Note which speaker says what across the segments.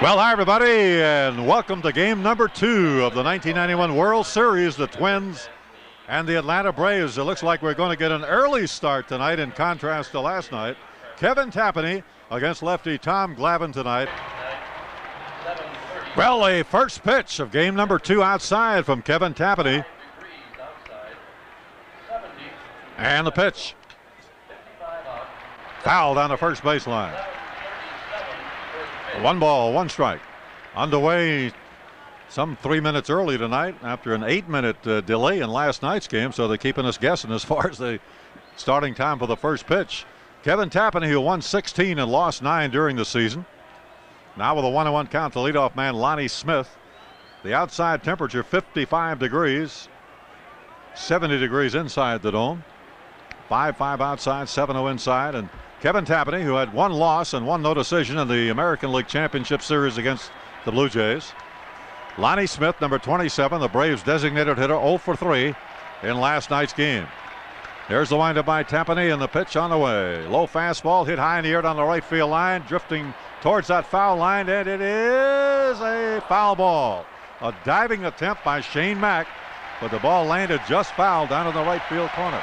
Speaker 1: Well, hi, everybody, and welcome to game number 2 of the 1991 World Series. The Twins and the Atlanta Braves. It looks like we're going to get an early start tonight in contrast to last night. Kevin Tapani against lefty Tom Glavine tonight. Well, a first pitch of game number 2 outside from Kevin Tapani. And the pitch. Foul down the first baseline. 1 ball, 1 strike. Underway some 3 minutes early tonight after an 8-minute delay in last night's game, so they're keeping us guessing as far as the starting time for the first pitch. Kevin Tapani, who won 16 and lost 9 during the season. Now with a 1-1 count, the leadoff man Lonnie Smith. The outside temperature 55 degrees, 70 degrees inside the dome. 5-5 outside, 7-0 inside, and Kevin Tapani, who had 1 loss and 1 no decision in the American League Championship Series against the Blue Jays. Lonnie Smith, number 27, the Braves' designated hitter, 0 for 3 in last night's game. There's the windup by Tapani, and the pitch on the way. Low fastball hit high in the air down the right field line, drifting towards that foul line, and it is a foul ball. A diving attempt by Shane Mack, but the ball landed just foul down in the right field corner.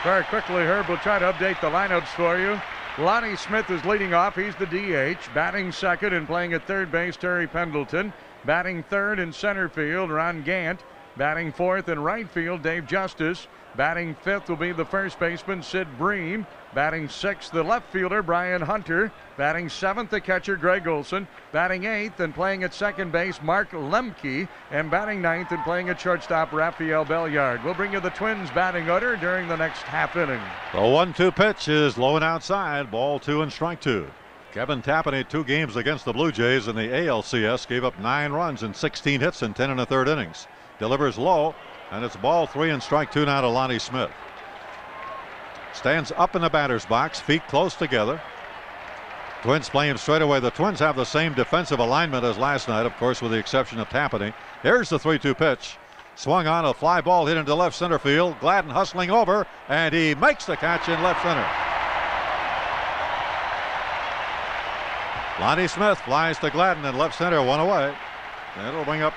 Speaker 2: Very quickly, Herb, we'll try to update the lineups for you. Lonnie Smith is leading off. He's the DH. Batting second and playing at third base, Terry Pendleton. Batting third in center field, Ron Gant. Batting fourth in right field, Dave Justice. Batting fifth will be the first baseman, Sid Bream. Batting sixth, the left fielder, Brian Hunter. Batting seventh, the catcher, Greg Olson. Batting eighth and playing at second base, Mark Lemke. And batting ninth and playing at shortstop, Rafael Belliard. We'll bring you the Twins batting order during the next half inning.
Speaker 1: The 1-2 pitch is low and outside. Ball 2 and strike 2. Kevin Tapani, 2 games against the Blue Jays in the ALCS, gave up 9 runs and 16 hits in 10 1/3 innings. Delivers low, and it's ball 3 and strike 2 now to Lonnie Smith. Stands up in the batter's box, feet close together. Twins play him straight away. The Twins have the same defensive alignment as last night, of course, with the exception of Tapani. Here's the 3-2 pitch. Swung on, a fly ball hit into left center field. Gladden hustling over, and he makes the catch in left center. Lonnie Smith flies to Gladden in left center, 1 away. And it'll bring up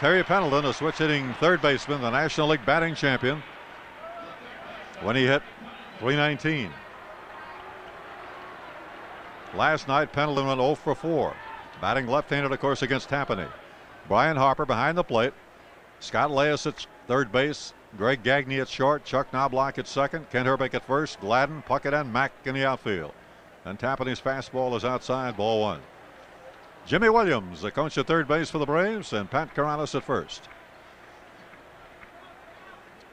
Speaker 1: Terry Pendleton, a switch-hitting third baseman, the National League batting champion, when he hit .319. Last night, Pendleton went 0 for 4. Batting left-handed, of course, against Tapani. Brian Harper behind the plate. Scott Leius at third base. Greg Gagne at short. Chuck Knobloch at second. Kent Herbeck at first. Gladden, Puckett, and Mack in the outfield. And Tapani's fastball is outside, ball 1. Jimmy Williams, the coach at third base for the Braves, and Pat Corrales at first.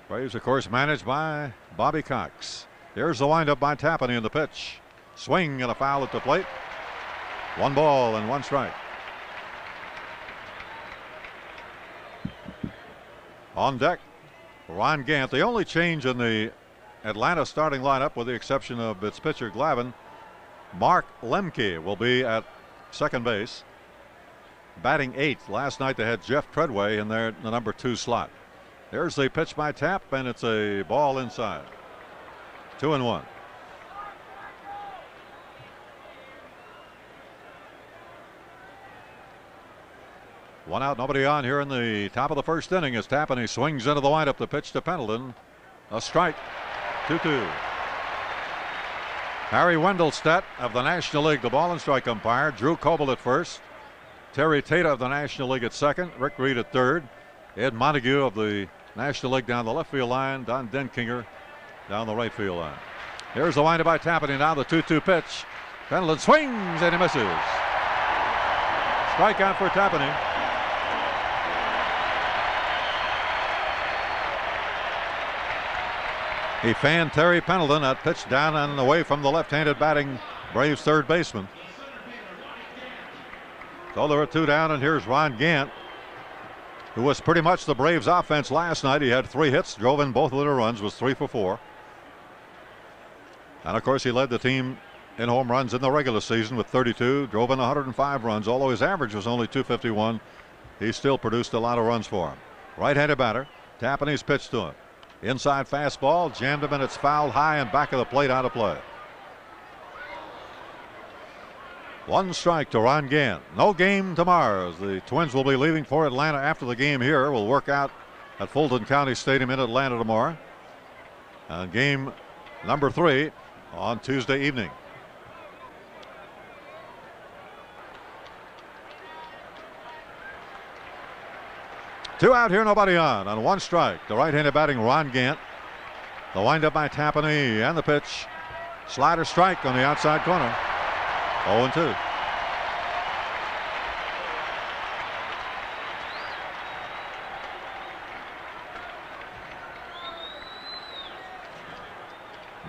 Speaker 1: Braves, of course, managed by Bobby Cox. Here's the windup by Tapani in the pitch. Swing and a foul at the plate. 1 ball and 1 strike. On deck, Ron Gant. The only change in the Atlanta starting lineup, with the exception of its pitcher Glavine, Mark Lemke will be at second base. Batting 8th. Last night they had Jeff Treadway in there in the number 2 slot. There's the pitch by Tap, and it's a ball inside. 2-1. One out, nobody on here in the top of the first inning as Tapani swings into the windup. The pitch to Pendleton. A strike. 2-2. Harry Wendelstedt of the National League, the ball and strike umpire. Drew Coble at first. Terry Tate of the National League at second. Rick Reed at third. Ed Montague of the National League down the left field line. Don Denkinger down the right field line. Here's the windup by Tapani. Now the 2-2 pitch. Pendleton swings and he misses. Strikeout for Tapani. He fanned Terry Pendleton. That pitch down and away from the left-handed batting Braves third baseman. So there were 2 down, and here's Ron Gant, who was pretty much the Braves offense last night. He had 3 hits, drove in both of their runs, was 3 for 4. And of course he led the team in home runs in the regular season with 32, drove in 105 runs. Although his average was only 251, he still produced a lot of runs for him. Right-handed batter. Tapani's pitch to him. Inside fastball, jammed him, and it's fouled high and back of the plate, out of play. 1 strike to Ron Gant. No game tomorrow. The Twins will be leaving for Atlanta after the game here. Will work out at Fulton County Stadium in Atlanta tomorrow. Game number 3 on Tuesday evening. Two out here, nobody on 1 strike. The right-handed batting Ron Gant. The windup by Tapani and the pitch. Slider strike on the outside corner. 0-2.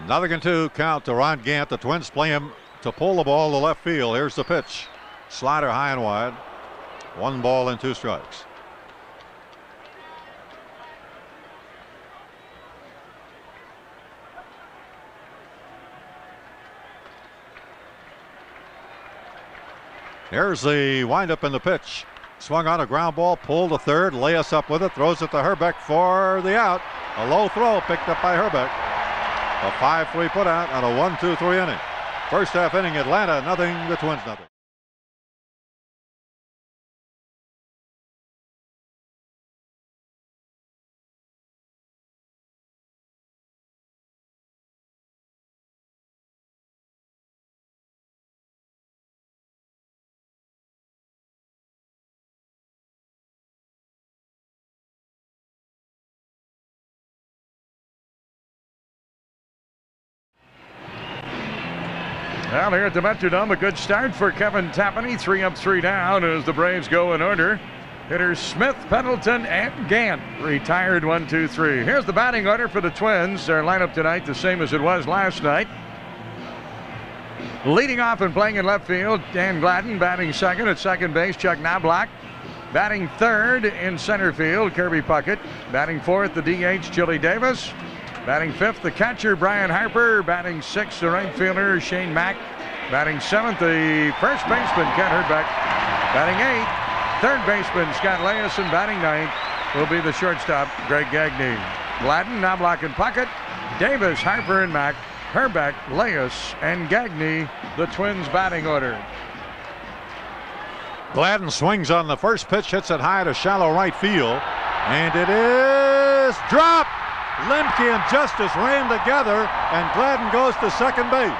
Speaker 1: Nothing in 2 count to Ron Gant. The Twins play him to pull the ball to left field. Here's the pitch. Slider high and wide. 1 ball and 2 strikes. Here's the windup in the pitch. Swung on a ground ball, pulled to third. Leius up with it, throws it to Herbeck for the out. A low throw picked up by Herbeck. A 5-3 put out on a 1-2-3 inning. First half inning, Atlanta nothing, the Twins nothing.
Speaker 2: Well, here at the Metrodome, a good start for Kevin Tapani. 3 up, 3 down as the Braves go in order. Hitters Smith, Pendleton, and Gant retired 1, 2, 3. Here's the batting order for the Twins. Their lineup tonight the same as it was last night. Leading off and playing in left field, Dan Glavine. Batting second at second base, Chuck Knobloch. Batting third in center field, Kirby Puckett. Batting fourth, the DH, Chili Davis. Batting fifth, the catcher, Brian Harper. Batting sixth, the right fielder, Shane Mack. Batting seventh, the first baseman, Ken Herbeck. Batting eighth, third baseman, Scott Leius. And batting ninth will be the shortstop, Greg Gagne. Gladden, Knobloch, and Puckett. Davis, Harper, and Mack. Herbeck, Leius, and Gagne, the Twins batting order.
Speaker 1: Gladden swings on the first pitch, hits it high to shallow right field, and it is dropped. Lemke and Justice ran together, and Gladden goes to second base.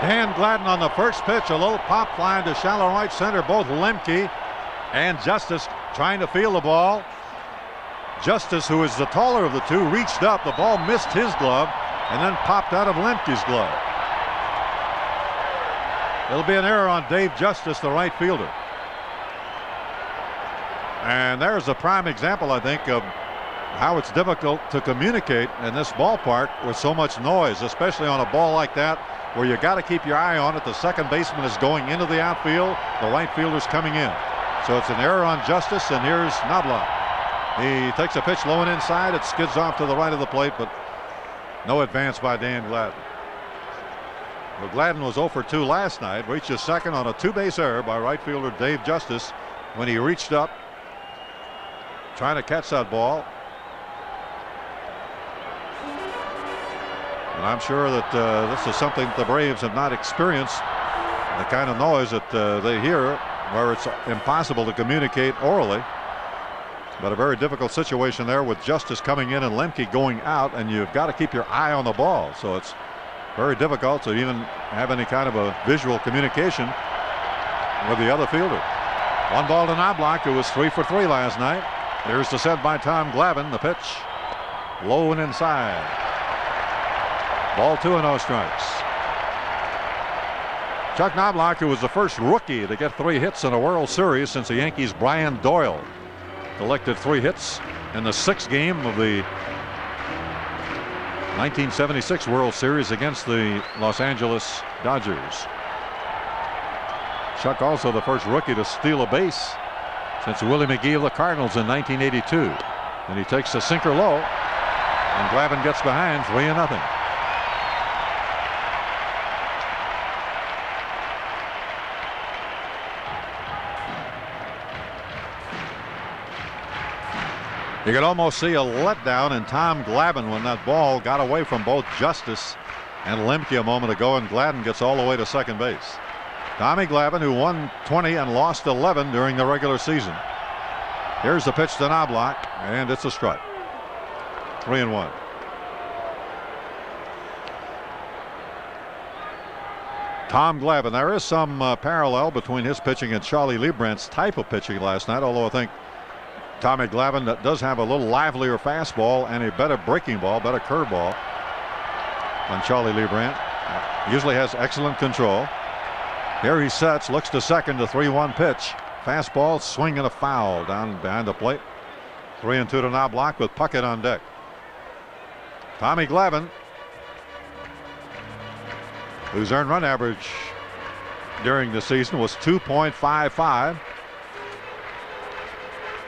Speaker 1: Dan Gladden on the first pitch, a little pop fly to shallow right center. Both Lemke and Justice trying to field the ball. Justice, who is the taller of the two, reached up. The ball missed his glove and then popped out of Lemke's glove. It'll be an error on Dave Justice, the right fielder. And there's a prime example, I think, of how it's difficult to communicate in this ballpark with so much noise, especially on a ball like that, where you got to keep your eye on it. The second baseman is going into the outfield. The right fielder's coming in. So it's an error on Justice, and here's Knobloch. He takes a pitch low and inside. It skids off to the right of the plate, but no advance by Dan Gladden. Well, Gladden was 0 for 2 last night. Reaches second on a 2-base error by right fielder Dave Justice when he reached up trying to catch that ball. And I'm sure that this is something the Braves have not experienced, the kind of noise that they hear where it's impossible to communicate orally. But a very difficult situation there with Justice coming in and Lemke going out, and you've got to keep your eye on the ball. So it's very difficult to even have any kind of a visual communication with the other fielder. 1 ball to Knobloch, who was 3 for 3 last night. Here's the set by Tom Glavine. The pitch low and inside. Ball 2 and no strikes. Chuck Knobloch, who was the first rookie to get 3 hits in a World Series since the Yankees' Brian Doyle collected 3 hits in the 6th game of the 1976 World Series against the Los Angeles Dodgers. Chuck also the first rookie to steal a base since Willie McGee of the Cardinals in 1982. And he takes a sinker low, and Glavine gets behind 3-0. 1 0. You could almost see a letdown in Tom Glavine when that ball got away from both Justice and Lemke a moment ago, and Gladden gets all the way to second base. Tommy Glavine, who won 20 and lost 11 during the regular season. Here's the pitch to Knobloch, and it's a strike. 3-1. Tom Glavine. There is some parallel between his pitching and Charlie Liebrandt's type of pitching last night, although I think Tommy Glavine does have a little livelier fastball and a better breaking ball, better curveball than Charlie Liebrandt. Usually has excellent control. Here he sets, looks to second, the 3-1 pitch. Fastball, swing and a foul down behind the plate. 3-2 to Knobloch with Puckett on deck. Tommy Glavine, whose earned run average during the season was 2.55.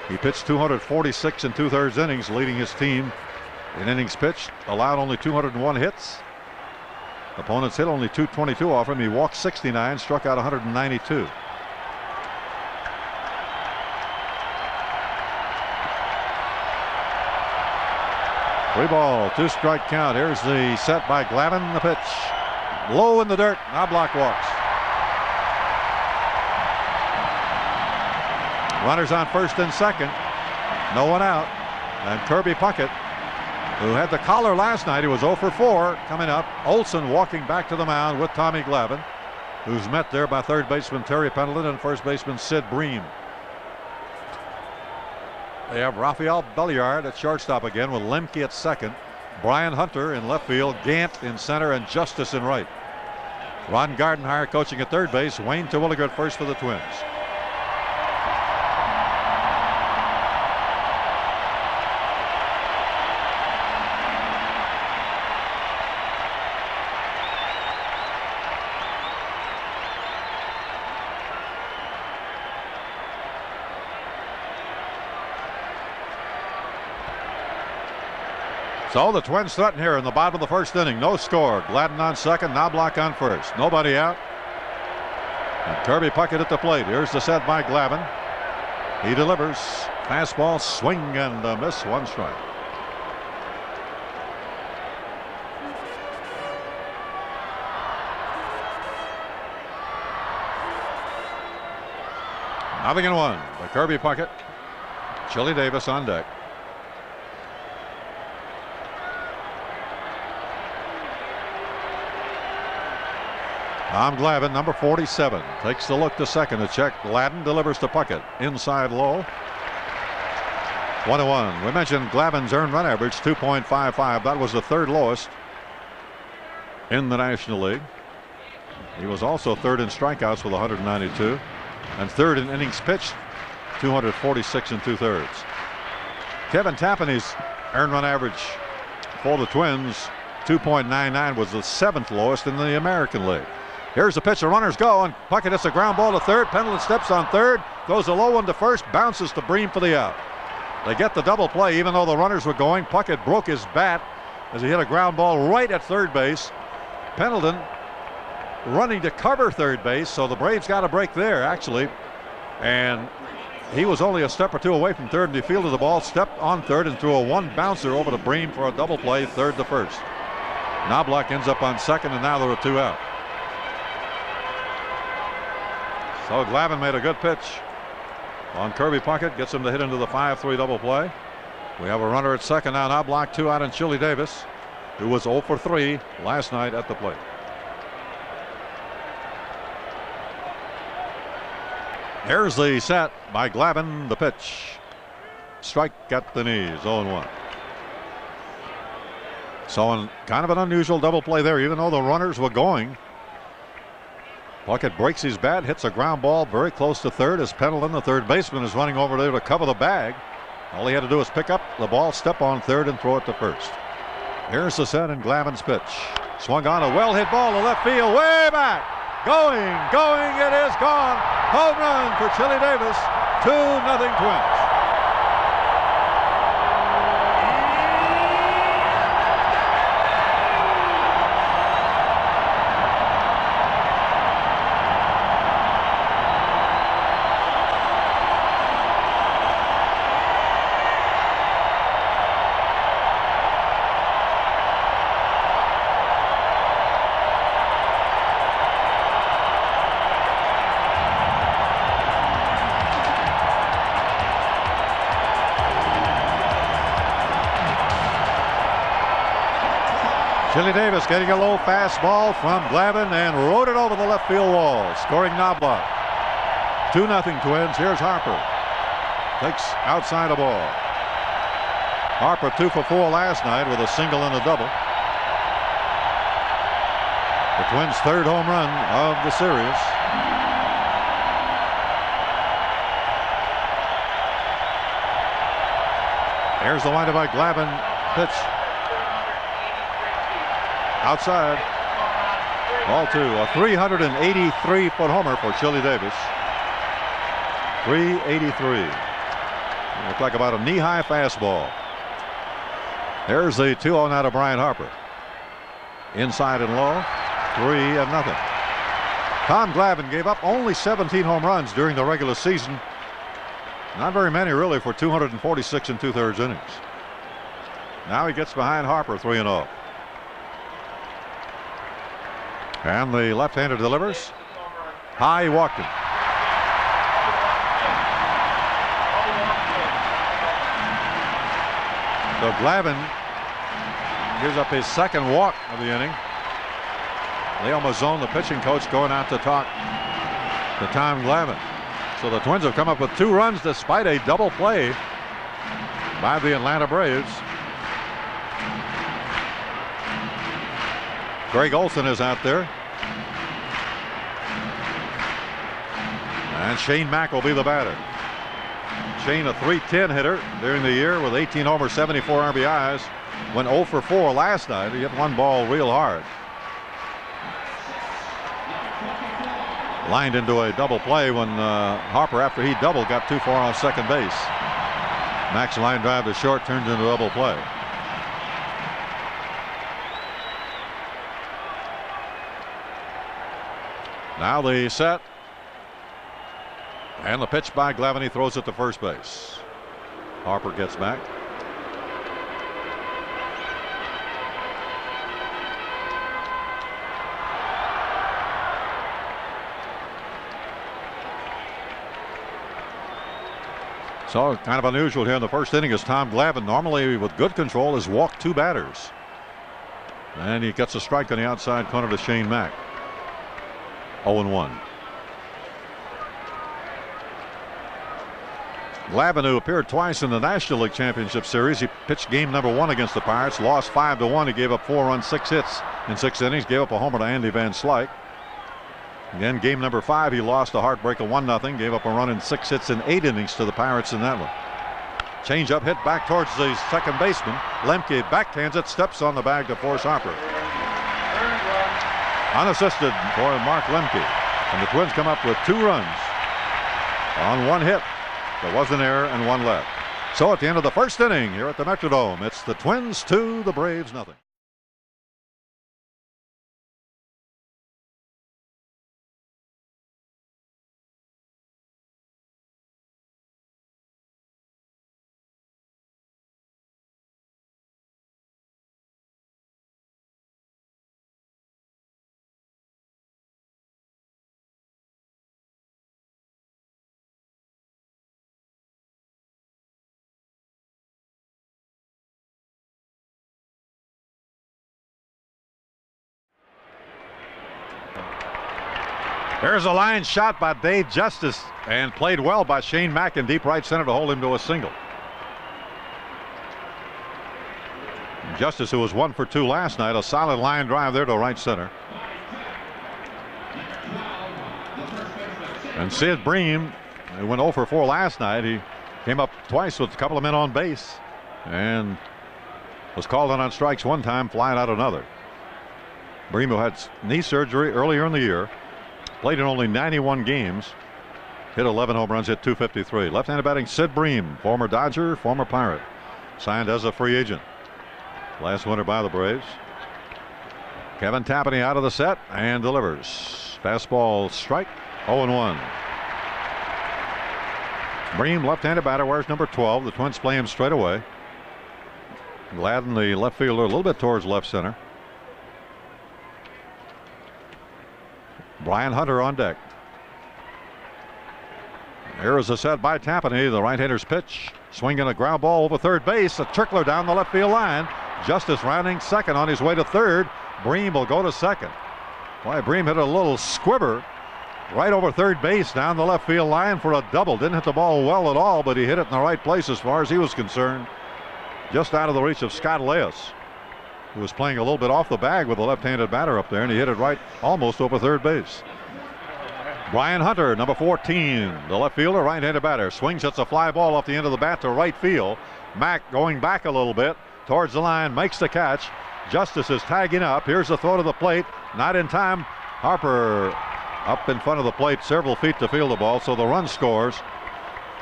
Speaker 1: He pitched 246 and 2/3 innings, leading his team in innings pitched, allowed only 201 hits. Opponents hit only 222 off him. He walked 69, struck out 192. Three ball, 2-strike count. Here's the set by Glavine. The pitch low in the dirt. Knobloch walks. Runners on first and second. No one out. And Kirby Puckett, who had the collar last night, he was 0 for 4 coming up. Olson walking back to the mound with Tommy Glavine, who's met there by third baseman Terry Pendleton and first baseman Sid Bream. They have Rafael Belliard at shortstop again with Lemke at second. Brian Hunter in left field, Gant in center, and Justice in right. Ron Gardenhire coaching at third base. Wayne Terwilliger at first for the Twins. So the Twins threaten here in the bottom of the first inning. No score. Gladden on second, Knobloch on first. Nobody out. And Kirby Puckett at the plate. Here's the set by Glavine. He delivers. Fastball, swing and a miss. 1 strike. Nothing in 1 by Kirby Puckett. Chili Davis on deck. Tom Glavine, number 47, takes the look to second to check. Gladden delivers to Puckett. Inside low. 1-1. We mentioned Glavine's earned run average, 2.55. That was the third lowest in the National League. He was also third in strikeouts with 192 and third in innings pitched, 246 and 2/3. Kevin Tapani's earned run average for the Twins, 2.99, was the 7th lowest in the American League. Here's the pitch. The runners go, and Puckett hits a ground ball to third. Pendleton steps on third, throws a low one to first, bounces to Bream for the out. They get the double play, even though the runners were going. Puckett broke his bat as he hit a ground ball right at third base. Pendleton running to cover third base, so the Braves got a break there, actually. And he was only a step or two away from third, and he fielded the ball, stepped on third, and threw a 1 bouncer over to Bream for a double play, third to first. Knobloch ends up on second, and now there are 2 out. So Glavine made a good pitch on Kirby Puckett, gets him to hit into the 5-3 double play. We have a runner at second now. Knobloch, 2 out, and Chili Davis, who was 0 for 3 last night at the plate. Here's the set by Glavine. The pitch. Strike at the knees. 0-1. So kind of an unusual double play there, even though the runners were going. Puckett breaks his bat, hits a ground ball very close to third as Pendleton, the third baseman, is running over there to cover the bag. All he had to do was pick up the ball, step on third, and throw it to first. Here's the set and Glavine's pitch. Swung on a well-hit ball to left field, way back. Going, it is gone. Home run for Chili Davis. 2-0 Twins. Chili Davis getting a low fastball from Glavine and rode it over the left field wall, scoring Knobloch. 2-0 Twins. Here's Harper. Takes outside a ball. Harper 2 for 4 last night with a single and a double. The Twins' 3rd home run of the series. Here's the windup by Glavine. Pitch. Outside. Ball 2. A 383-foot homer for Chili Davis. 383. Looked like about a knee-high fastball. There's the 2-0 now to Bryant Harper. Inside and low. 3-0. Tom Glavine gave up only 17 home runs during the regular season. Not very many, really, for 246 2/3 innings. Now he gets behind Harper, 3-0. And the left-hander delivers. High, he walked him. So Glavine gives up his 2nd walk of the inning. Leo Mazzone, the pitching coach, going out to talk to Tom Glavine. So the Twins have come up with 2 runs despite a double play by the Atlanta Braves. Greg Olson is out there. And Shane Mack will be the batter. Shane, a .310 hitter during the year with 18 homers, 74 RBIs. Went 0 for 4 last night. He hit 1 ball real hard. Lined into a double play when Harper, after he doubled, got too far on second base. Mack's line drive to short turned into a double play. Now the set. And the pitch by Glavine. He throws it to first base. Harper gets back. So kind of unusual here in the first inning is Tom Glavine, normally with good control, has walked 2 batters. And he gets a strike on the outside corner to Shane Mack. 0-1. Glavine, who appeared twice in the National League Championship Series, he pitched game number 1 against the Pirates, lost 5-1. He gave up 4 runs, 6 hits in 6 innings, gave up a homer to Andy Van Slyke. Again, game number 5, he lost a heartbreaker 1-0, gave up a run in 6 hits in 8 innings to the Pirates in that one. Change up hit back towards the second baseman. Lemke backhands it, steps on the bag to force Harper. Unassisted for Mark Lemke. And the Twins come up with 2 runs on 1 hit. There was an error and 1 left. So at the end of the first inning here at the Metrodome, it's the Twins 2, the Braves 0. There's a line shot by Dave Justice and played well by Shane Mack in deep right center to hold him to a single. Justice, who was 1 for 2 last night, a solid line drive there to right center. And Sid Bream, who went 0 for 4 last night, he came up twice with a couple of men on base and was called on strikes 1 time, flying out another. Bream, who had knee surgery earlier in the year, played in only 91 games, hit 11 home runs, hit .253. Left-handed batting Sid Bream, former Dodger, former Pirate, signed as a free agent last winter by the Braves. Kevin Tapani out of the set and delivers. Fastball strike, 0-1. Bream, left-handed batter, wears number 12. The Twins play him straight away. Gladden, the left fielder, a little bit towards left center. Brian Hunter on deck. Here is a set by Tapani. The right-hander's pitch. Swinging a ground ball over third base. A trickler down the left field line. Justice rounding second on his way to third. Bream will go to second. Boy, Bream hit a little squibber right over third base down the left field line for a double. Didn't hit the ball well at all, but he hit it in the right place as far as he was concerned. Just out of the reach of Scott Leius, who was playing a little bit off the bag with a left-handed batter up there, and he hit it right almost over third base. Brian Hunter, number 14, the left fielder, right-handed batter, swings, hits a fly ball off the end of the bat to right field. Mack going back a little bit towards the line, makes the catch. Justice is tagging up. Here's the throw to the plate, not in time. Harper up in front of the plate several feet to field the ball, so the run scores.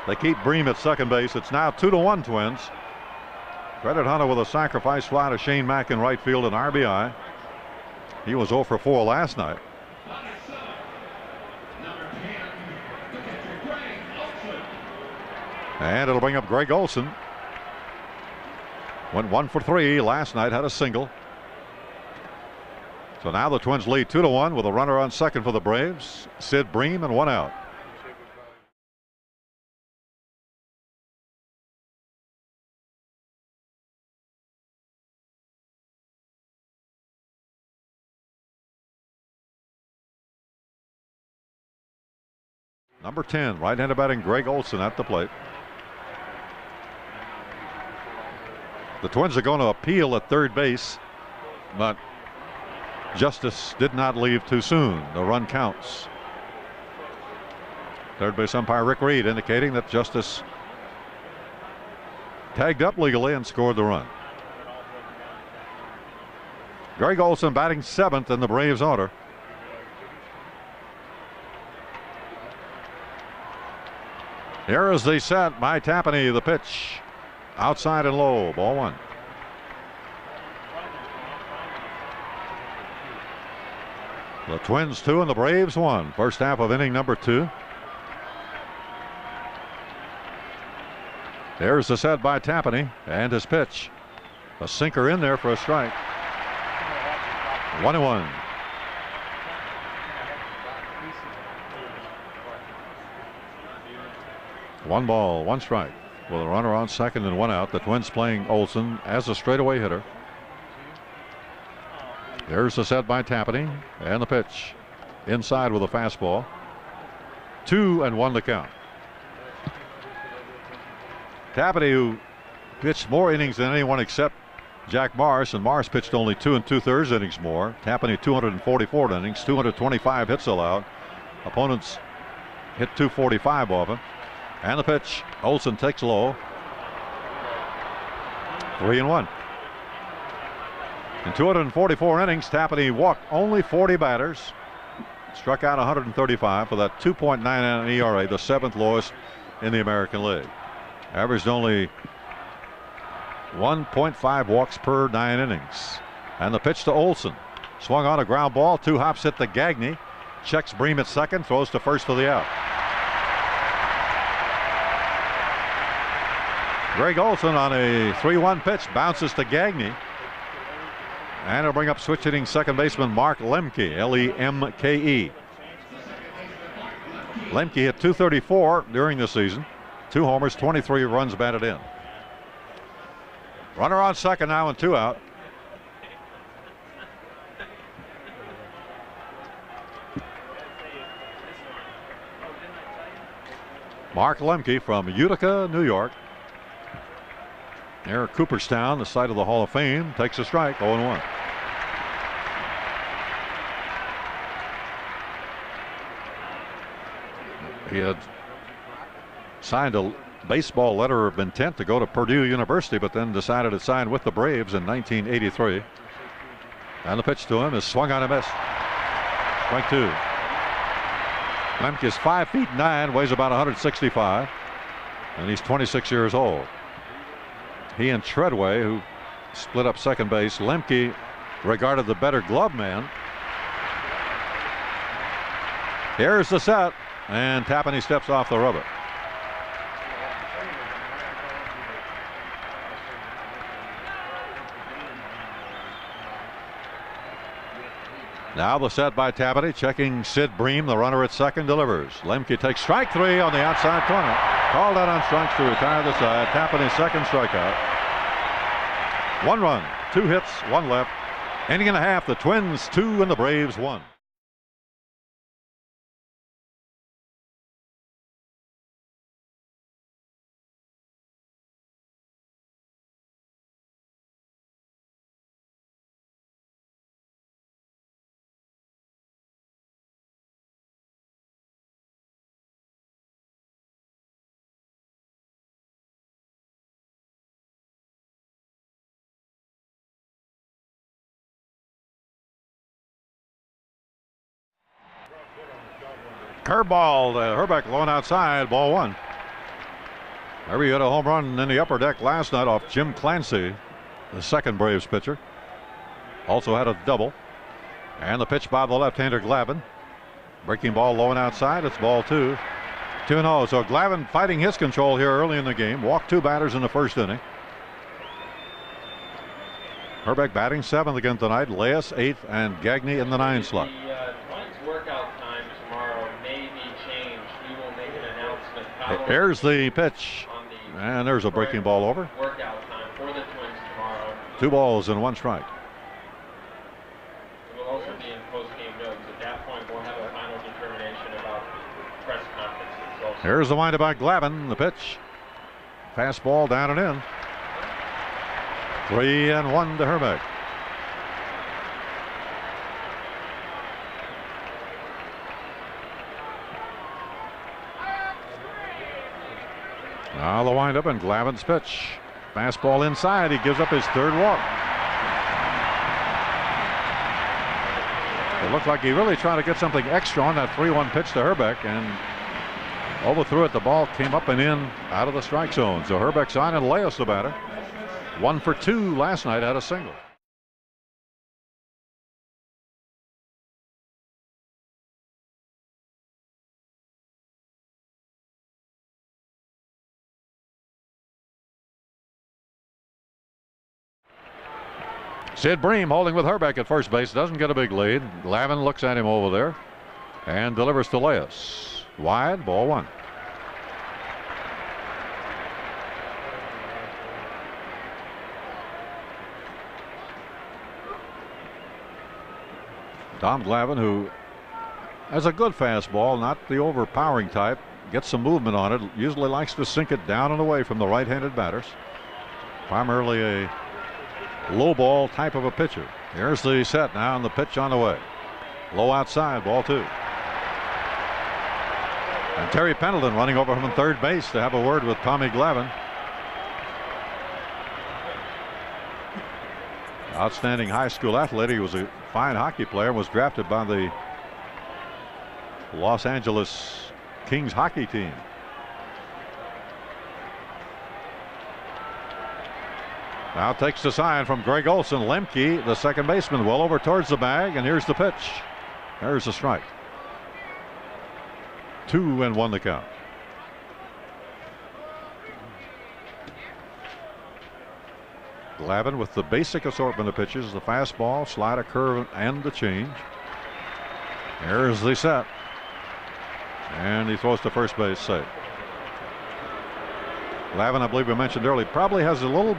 Speaker 1: They keep Bream at second base. It's now 2-1 Twins. Credit Hunter with a sacrifice fly to Shane Mack in right field, an RBI. He was 0 for 4 last night. And it'll bring up Greg Olson. Went 1 for 3 last night, had a single. So now the Twins lead 2-1 with a runner on second for the Braves. Sid Bream and 1 out. Number 10, right-handed batting Greg Olson at the plate. The Twins are going to appeal at third base, but Justice did not leave too soon. The run counts. Third base umpire Rick Reed indicating that Justice tagged up legally and scored the run. Greg Olson batting 7th in the Braves order. Here is the set by Tapani. The pitch outside and low. Ball 1. The Twins 2 and the Braves 1. First half of inning number 2. There's the set by Tapani and his pitch. A sinker in there for a strike. 1-1. One ball, 1 strike. With a runner on second and 1 out. The Twins playing Olson as a straightaway hitter. There's the set by Tapani and the pitch. Inside with a fastball. 2-1 to count. Tapani, who pitched more innings than anyone except Jack Morris, and Morris pitched only 2 2/3 innings more. Tapani 244 innings, 225 hits allowed. Opponents hit 245 off him. And the pitch. Olson takes low. 3-1. In 244 innings, Tapani walked only 40 batters. Struck out 135 for that 2.99 ERA, the 7th lowest in the American League. Averaged only 1.5 walks per 9 innings. And the pitch to Olson. Swung on a ground ball. 2 hops hit the Gagne. Checks Bream at second. Throws to first for the out. Greg Olson on a 3-1 pitch bounces to Gagne. And it'll bring up switch hitting second baseman Mark Lemke, Lemke. Lemke hit 234 during the season. 2 homers, 23 runs batted in. Runner on second now and 2 out. Mark Lemke from Utica, New York. Near Cooperstown, the site of the Hall of Fame, takes a strike, 0-1. He had signed a baseball letter of intent to go to Purdue University, but then decided to sign with the Braves in 1983. And the pitch to him is swung on a miss. Strike 2. Lemke is 5'9", weighs about 165, and he's 26 years old. He and Treadway, who split up second base. Lemke regarded the better glove man. Here's the set, and Tapani steps off the rubber. Now the set by Tapani, checking Sid Bream, the runner at second, delivers. Lemke takes strike 3 on the outside corner. Called out on strikes to retire the side. Tapani's second strikeout. 1 run. 2 hits, 1 left. Inning and a half. The Twins 2 and the Braves 1. Curveball to Herbeck, low and outside, ball 1. Herby hit a home run in the upper deck last night off Jim Clancy, the second Braves pitcher. Also had a double. And the pitch by the left-hander Glavine. Breaking ball low and outside, it's ball 2. 2-0. So Glavine fighting his control here early in the game. Walked 2 batters in the first inning. Herbeck batting 7th again tonight. Leius 8th and Gagne in the 9 slot. Here's the pitch, and there's a breaking ball over.
Speaker 3: Workout time for the Twins tomorrow.
Speaker 1: 2 balls and 1 strike.
Speaker 3: It will also be in post-game notes. At that point, we'll have a final determination about press conferences.
Speaker 1: Here's the windup by Glavine. The pitch, fastball down and in. 3-1 to Herbeck. Now the windup and Glavine's pitch. Fastball inside. He gives up his 3rd walk. It looked like he really tried to get something extra on that 3-1 pitch to Herbeck and overthrew it. The ball came up and in out of the strike zone. So Herbeck's on and Leius the batter. 1 for 2 last night, had a single. Sid Bream holding with Herbeck at first base. Doesn't get a big lead. Glavine looks at him over there and delivers to Leius. Wide, ball 1. Tom Glavine, who has a good fastball, not the overpowering type, gets some movement on it, usually likes to sink it down and away from the right-handed batters. Primarily a low ball type of a pitcher. Here's the set now and the pitch on the way. Low outside, ball 2. And Terry Pendleton running over from 3rd base to have a word with Tommy Glavine. Outstanding high school athlete. He was a fine hockey player and was drafted by the Los Angeles Kings hockey team. Now takes the sign from Greg Olson. Lemke, the second baseman, well over towards the bag, and here's the pitch. There's the strike. 2-1 the count. Glavine with the basic assortment of pitches: the fastball, slider, curve, and the change. Here's the set, and he throws to first base, safe. Glavine, I believe we mentioned earlier, probably has a little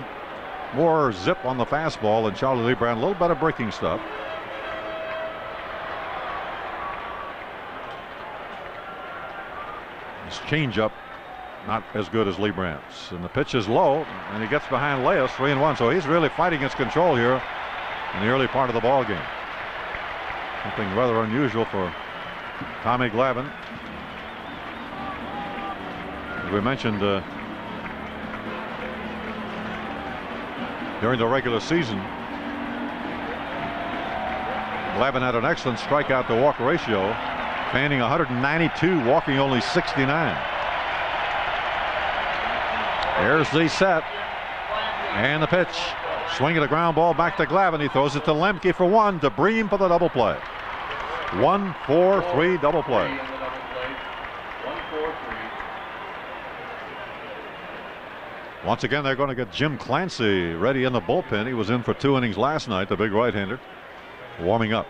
Speaker 1: more zip on the fastball than Charlie Lebrun. A little better breaking stuff. His changeup not as good as Lebrun's, and the pitch is low, and he gets behind Leius. 3-1. So he's really fighting his control here in the early part of the ball game. Something rather unusual for Tommy Glavine. As we mentioned, during the regular season, Glavine had an excellent strikeout to walk ratio, fanning 192, walking only 69. There's the set and the pitch. Swinging a ground ball back to Glavine. He throws it to Lemke for 1, to Bream for the double play. 1-4-3 double play. Once again, they're going to get Jim Clancy ready in the bullpen. He was in for 2 innings last night, the big right-hander, warming up.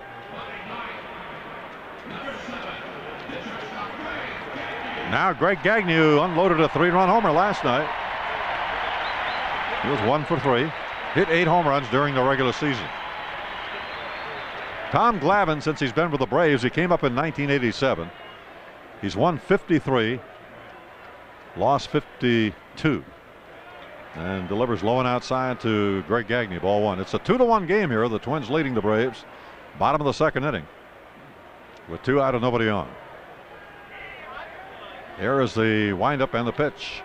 Speaker 1: Now Greg Gagne, who unloaded a 3-run homer last night. He was 1 for 3. hit 8 home runs during the regular season. Tom Glavine, since he's been with the Braves, he came up in 1987. He's won 53, lost 52, and delivers low and outside to Greg Gagne, ball 1. It's a 2-1 game here. The Twins leading the Braves. Bottom of the second inning with 2 out and nobody on. Here is the windup and the pitch.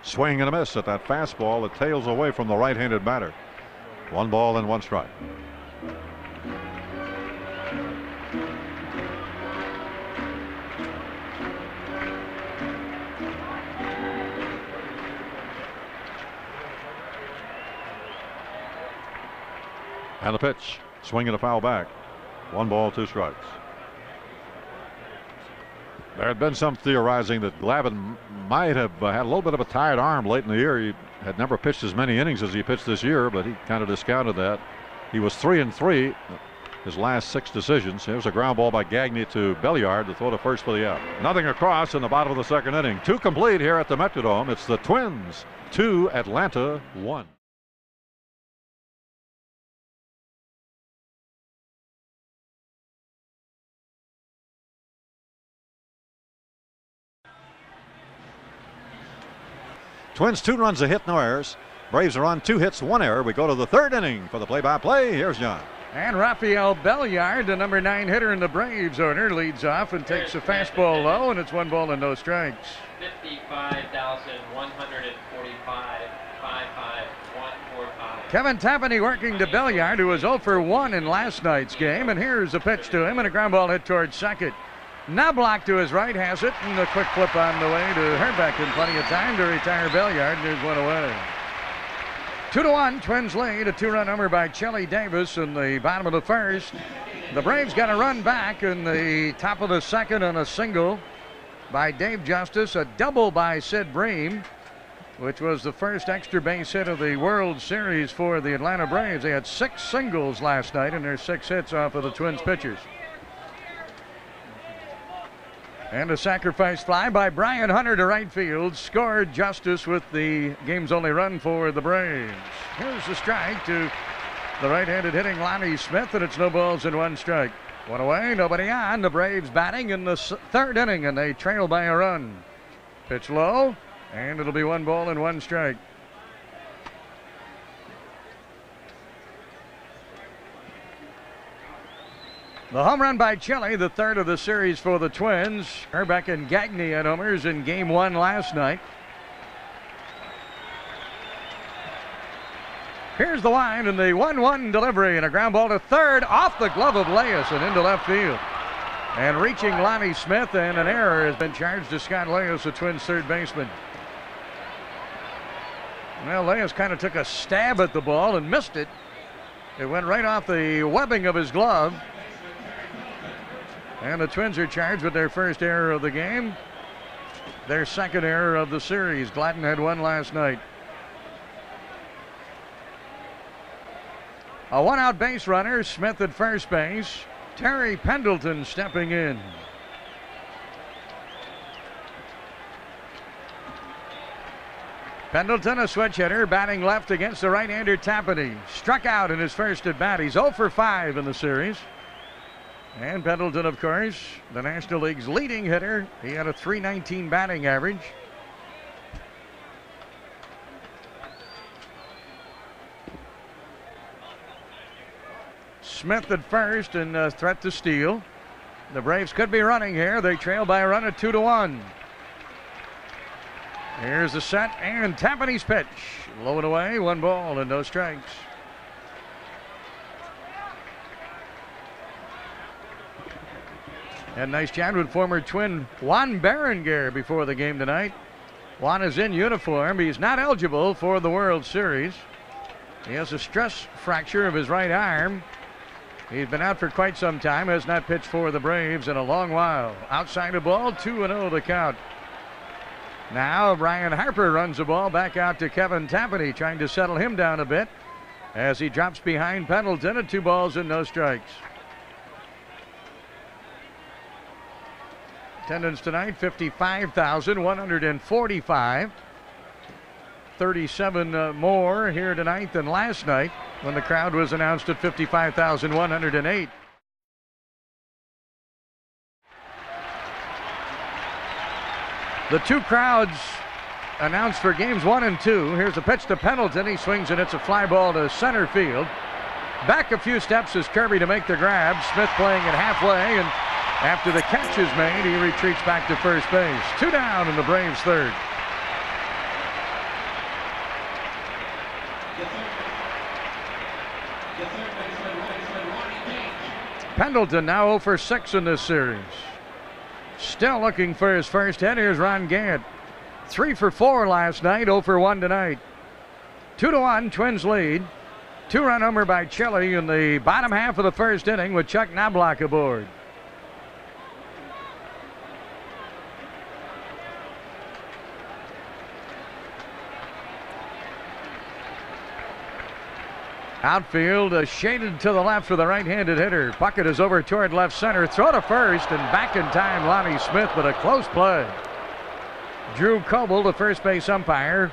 Speaker 1: Swing and a miss at that fastball that tails away from the right-handed batter. 1 ball and 1 strike. And the pitch. Swing and a foul back. 1 ball, 2 strikes. There had been some theorizing that Glavine might have had a little bit of a tired arm late in the year. He had never pitched as many innings as he pitched this year, but he kind of discounted that. He was 3-3 his last 6 decisions. Here's a ground ball by Gagne to Belliard to throw to first for the out. Nothing across in the bottom of the second inning. 2 complete here at the Metrodome. It's the Twins 2, Atlanta 1. Twins 2 runs, a hit, no errors. Braves are on 2 hits, 1 error. We go to the 3rd inning for the play-by-play. Here's John.
Speaker 2: And Rafael Belliard, the number 9 hitter in the Braves order, leads off and takes a fastball low, and it's 1 ball and no strikes.
Speaker 3: 55,145, 55145.
Speaker 2: Kevin Tapani working to Belliard, who was 0 for 1 in last night's game, and here's a pitch to him and a ground ball hit towards second. Knobloch to his right has it, and a quick flip on the way to Herbeck, and plenty of time to retire Belliard, and there's 1 away. 2-1, Twins lead, a 2-run homer by Chelly Davis in the bottom of the 1st. The Braves got a run back in the top of the 2nd on a single by Dave Justice, a double by Sid Bream, which was the first extra base hit of the World Series for the Atlanta Braves. They had 6 singles last night, and there's 6 hits off of the Twins pitchers. And a sacrifice fly by Brian Hunter to right field. Scored Justice with the game's only run for the Braves. Here's the strike to the right-handed hitting Lonnie Smith, and it's no balls and 1 strike. 1 away, nobody on. The Braves batting in the 3rd inning, and they trail by a run. Pitch low, and it'll be 1 ball and 1 strike. The home run by Chelly, the 3rd of the series for the Twins. Herbeck and Gagne had homers in game 1 last night. Here's the wind and the 1-1 delivery, and a ground ball to 3rd off the glove of Leius and into left field. And reaching Lonnie Smith, and an error has been charged to Scott Leius, the Twins' 3rd baseman. Well, Leius kind of took a stab at the ball and missed it. It went right off the webbing of his glove. And the Twins are charged with their 1st error of the game, their 2nd error of the series. Gladden had 1 last night. A 1-out base runner, Smith at first base. Terry Pendleton stepping in. Pendleton, a switch hitter, batting left against the right-hander Tapani. Struck out in his first at bat. He's 0 for 5 in the series. And Pendleton, of course, the National League's leading hitter. He had a .319 batting average. Smith at first, and a threat to steal. The Braves could be running here. They trail by a run at 2-1. Here's the set, and Tapani's pitch. Low and away, 1 ball and no strikes. And nice chat with former Twin Juan Berenguer before the game tonight. Juan is in uniform. He's not eligible for the World Series. He has a stress fracture of his right arm. He's been out for quite some time. Has not pitched for the Braves in a long while. Outside the ball, 2-0 the count. Now Brian Harper runs the ball back out to Kevin Tapani, trying to settle him down a bit as he drops behind Pendleton at 2 balls and no strikes. Attendance tonight, 55,145. 37 more here tonight than last night when the crowd was announced at 55,108. The two crowds announced for games 1 and 2. Here's a pitch to Pendleton. He swings and it's a fly ball to center field. Back a few steps is Kirby to make the grab. Smith playing it halfway, and after the catch is made, he retreats back to first base. 2 down in the Braves' third. Pendleton now 0 for 6 in this series. Still looking for his first hit. Here's Ron Gant. 3 for 4 last night, 0 for 1 tonight. 2-1, Twins lead. 2-run homer by Chile in the bottom half of the first inning with Chuck Knobloch aboard. Outfield shaded to the left for the right-handed hitter. Puckett is over toward left center. Throw to first, and back in time Lonnie Smith, but a close play. Drew Coble, the first base umpire,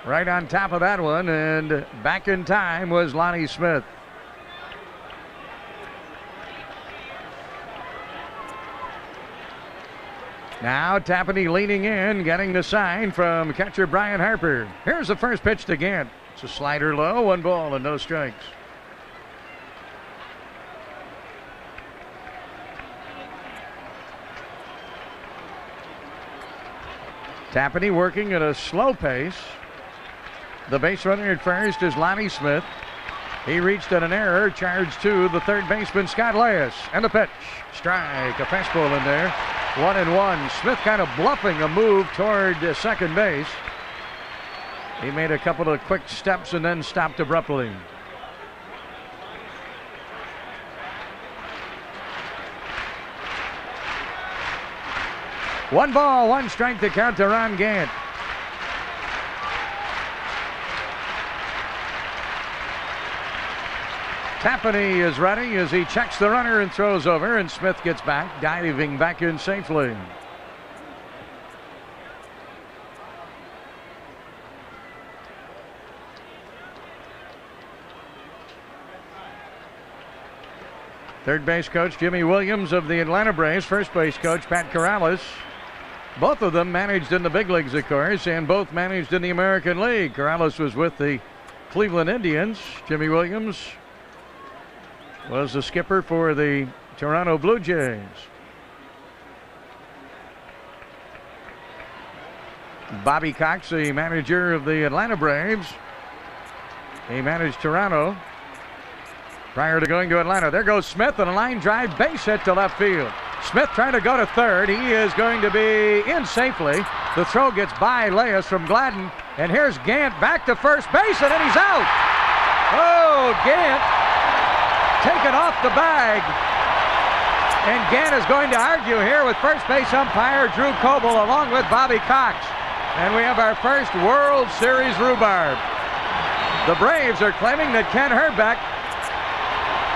Speaker 2: right on top of that one, and back in time was Lonnie Smith. Now Tapani leaning in, getting the sign from catcher Brian Harper. Here's the first pitch to Gant. It's a slider low, 1 ball and no strikes. Tapani working at a slow pace. The base runner at first is Lonnie Smith. He reached at an error, charged to the third baseman Scott Leius. And the pitch. Strike, a fastball in there. 1-1. Smith kind of bluffing a move toward second base. He made a couple of quick steps and then stopped abruptly. One ball, 1 strike to count to Ron Gant. Tapani is ready as he checks the runner and throws over, and Smith gets back, diving back in safely. Third base coach Jimmy Williams of the Atlanta Braves, first base coach Pat Corrales. Both of them managed in the big leagues, of course, and both managed in the American League. Corrales was with the Cleveland Indians. Jimmy Williams was the skipper for the Toronto Blue Jays. Bobby Cox, the manager of the Atlanta Braves. He managed Toronto prior to going to Atlanta. There goes Smith on a line drive, base hit to left field. Smith trying to go to third. He is going to be in safely. The throw gets by Leius from Glavine, and here's Gant back to first base, and then he's out. Oh, Gant taken off the bag, and Gant is going to argue here with first base umpire Drew Coble along with Bobby Cox, and we have our first World Series rhubarb. The Braves are claiming that Ken Herbeck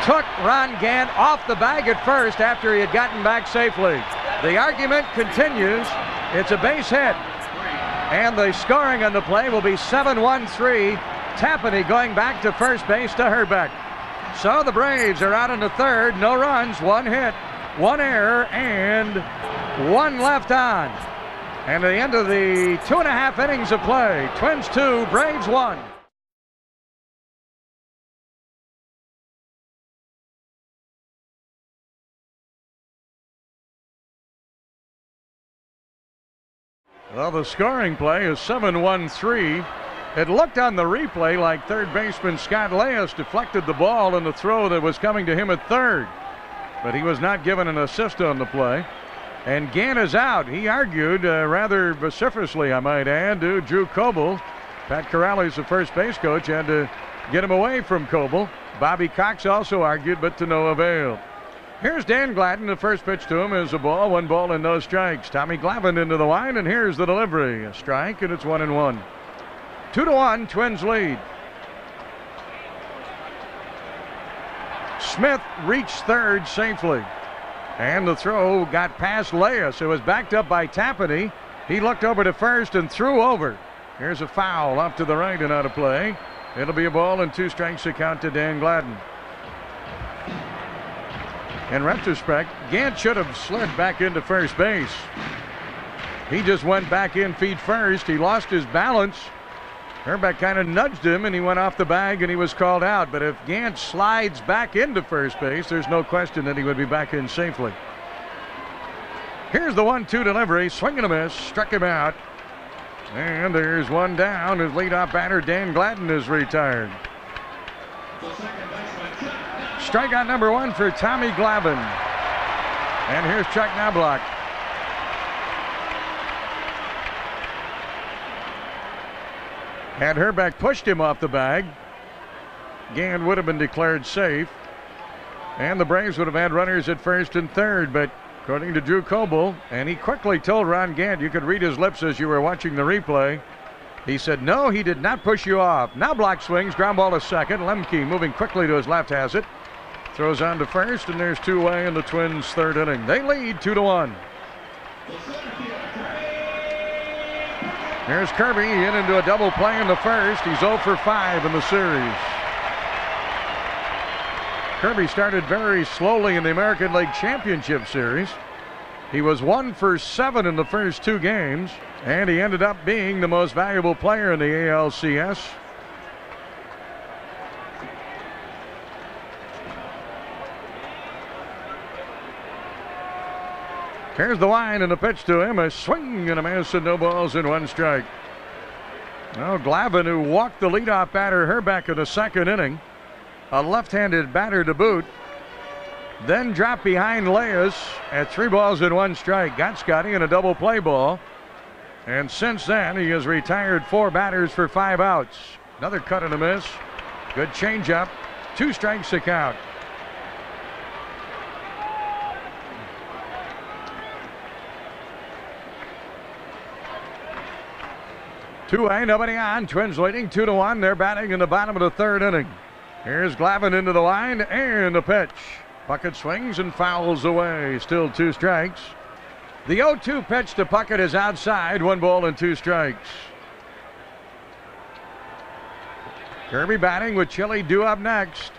Speaker 2: took Ron Gant off the bag at first after he had gotten back safely. The argument continues. It's a base hit, and the scoring on the play will be 7-1-3. Tapani going back to first base to Herbeck. So the Braves are out in the third. No runs, 1 hit, 1 error, and 1 left on. And at the end of the 2.5 innings of play, Twins 2, Braves 1. Well, the scoring play is 7-1-3. It looked on the replay like third baseman Scott Leius deflected the ball in the throw that was coming to him at third, but he was not given an assist on the play. And Gant is out. He argued rather vociferously, I might add, to Drew Coble. Pat Corrales, the first base coach, had to get him away from Coble. Bobby Cox also argued, but to no avail. Here's Dan Gladden. The first pitch to him is a ball, 1 ball and no strikes. Tommy Glavine into the line, and here's the delivery. A strike, and it's 1-1. 2-1, Twins lead. Smith reached third safely, and the throw got past Leius. It was backed up by Tapani. He looked over to first and threw over. Here's a foul off to the right and out of play. It'll be a ball and 2 strikes to count to Dan Glavine. In retrospect, Gant should have slid back into first base. He just went back in feet first. He lost his balance. Herbeck kind of nudged him and he went off the bag and he was called out. But if Gant slides back into first base, there's no question that he would be back in safely. Here's the 1-2 delivery. Swing and a miss. Struck him out. And there's one down. His leadoff batter, Dan Glavine, is retired. Strikeout number 1 for Tommy Glavine. And here's Chuck Knobloch. Had Herbeck pushed him off the bag, Gant would have been declared safe. And the Braves would have had runners at first and third, but according to Drew Coble, and he quickly told Ron Gant, you could read his lips as you were watching the replay, he said, no, he did not push you off. Knobloch swings, ground ball to second. Lemke moving quickly to his left has it. Throws on to first, and there's 2 away in the Twins' third inning. They lead 2-1. Here's Kirby in into a double play in the first. He's 0 for 5 in the series. Kirby started very slowly in the American League Championship Series. He was 1 for 7 in the first 2 games, and he ended up being the most valuable player in the ALCS. Here's the line and a pitch to him. A swing and a miss and no balls and 1 strike. Now Glavine, who walked the leadoff batter Herbeck in the second inning, a left-handed batter to boot, then dropped behind Leius at 3 balls and 1 strike. Got Scotty in a double play ball. And since then, he has retired 4 batters for 5 outs. Another cut and a miss. Good changeup. 2 strikes to count. Two away, nobody on. Twins leading 2-1. They're batting in the bottom of the third inning. Here's Glavine into the line and a pitch. Puckett swings and fouls away. Still 2 strikes. The 0-2 pitch to Puckett is outside. 1 ball and 2 strikes. Kirby batting with Chili due up next.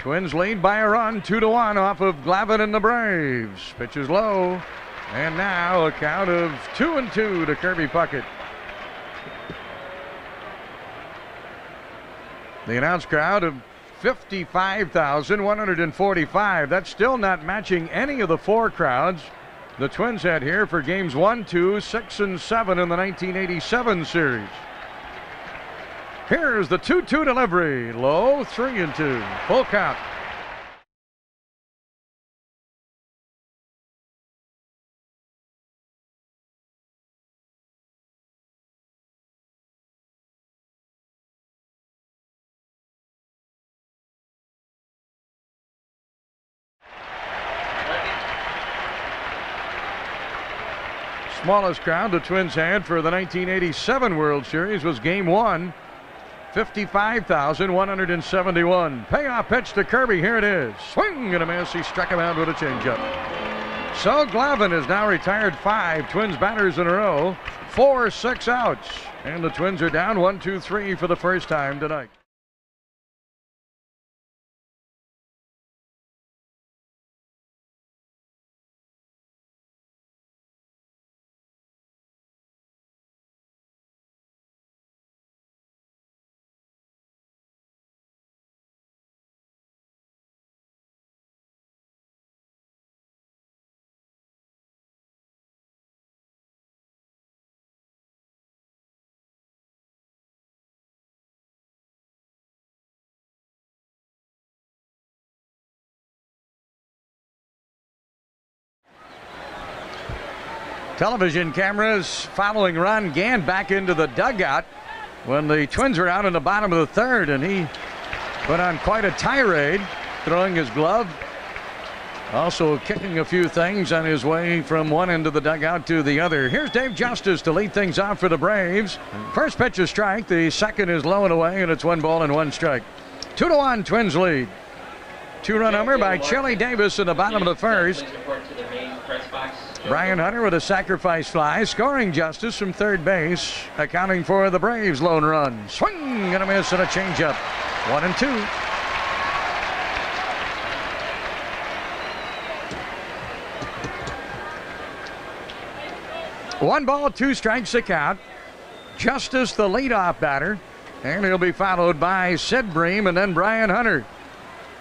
Speaker 2: Twins lead by a run, 2-1 off of Glavine and the Braves. Pitch is low. And now a count of 2-2 to Kirby Puckett. The announced crowd of 55,145. That's still not matching any of the 4 crowds the Twins had here for games 1, 2, 6, and 7 in the 1987 series. Here's the 2-2 delivery. Low, 3-2. Full count. Smallest crowd the Twins had for the 1987 World Series was game 1. 55,171. Payoff pitch to Kirby. Here it is. Swing and a miss. He struck him out with a changeup. So Glavine has now retired 5 Twins batters in a row. 4 6 outs. And the Twins are down 1-2-3 for the first time tonight. Television cameras following Ron Gant back into the dugout when the Twins were out in the bottom of the third, and he went on quite a tirade, throwing his glove, also kicking a few things on his way from one end of the dugout to the other. Here's Dave Justice to lead things off for the Braves. First pitch is strike, the second is low and away, and it's 1 ball and 1 strike. 2-1 Twins lead. 2-run homer by Chili Davis in the bottom of the first. Brian Hunter with a sacrifice fly, scoring justice from third base, accounting for the Braves' lone run. Swing and a miss and a changeup. 1-2. One ball, two strikes the count. Justice the leadoff batter, and he'll be followed by Sid Bream and then Brian Hunter.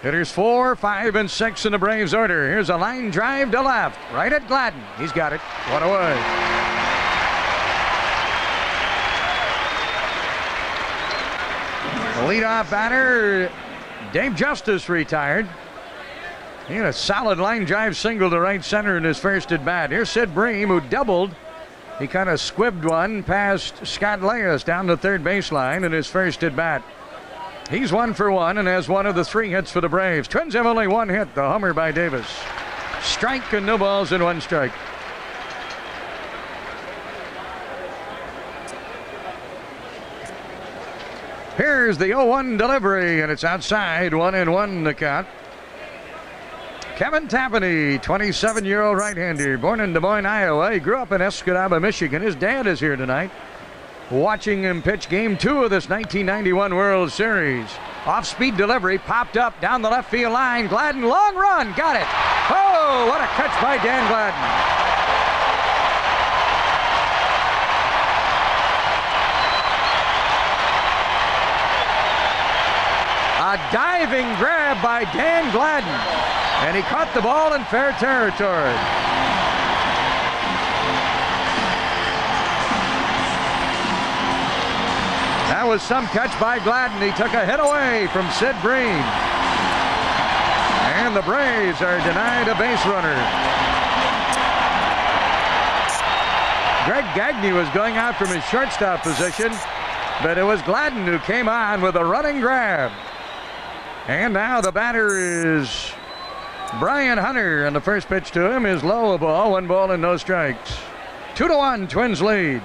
Speaker 2: Hitters 4, 5, and 6 in the Braves order. Here's a line drive to left, right at Gladden. He's got it. One away. The leadoff batter, Dave Justice, retired. He had a solid line drive single to right center in his first at bat. Here's Sid Bream, who doubled. He kind of squibbed one past Scott Leius down the third baseline in his first at bat. He's 1 for 1 and has one of the 3 hits for the Braves. Twins have only 1 hit, the homer by Davis. Strike and no balls and 1 strike. Here's the 0-1 delivery, and it's outside. 1-1 the count. Kevin Tapani, 27-year-old right-hander, born in Des Moines, Iowa. He grew up in Escanaba, Michigan. His dad is here tonight, watching him pitch Game 2 of this 1991 World Series. Off-speed delivery, popped up down the left field line. Gladden, long run, got it. Oh, what a catch by Dan Gladden. A diving grab by Dan Gladden. And he caught the ball in fair territory. That was some catch by Gladden. He took a hit away from Sid Bream. And the Braves are denied a base runner. Greg Gagne was going out from his shortstop position, but it was Gladden who came on with a running grab. And now the batter is Brian Hunter, and the first pitch to him is low, a ball, 1 ball and no strikes. 2-1, Twins lead.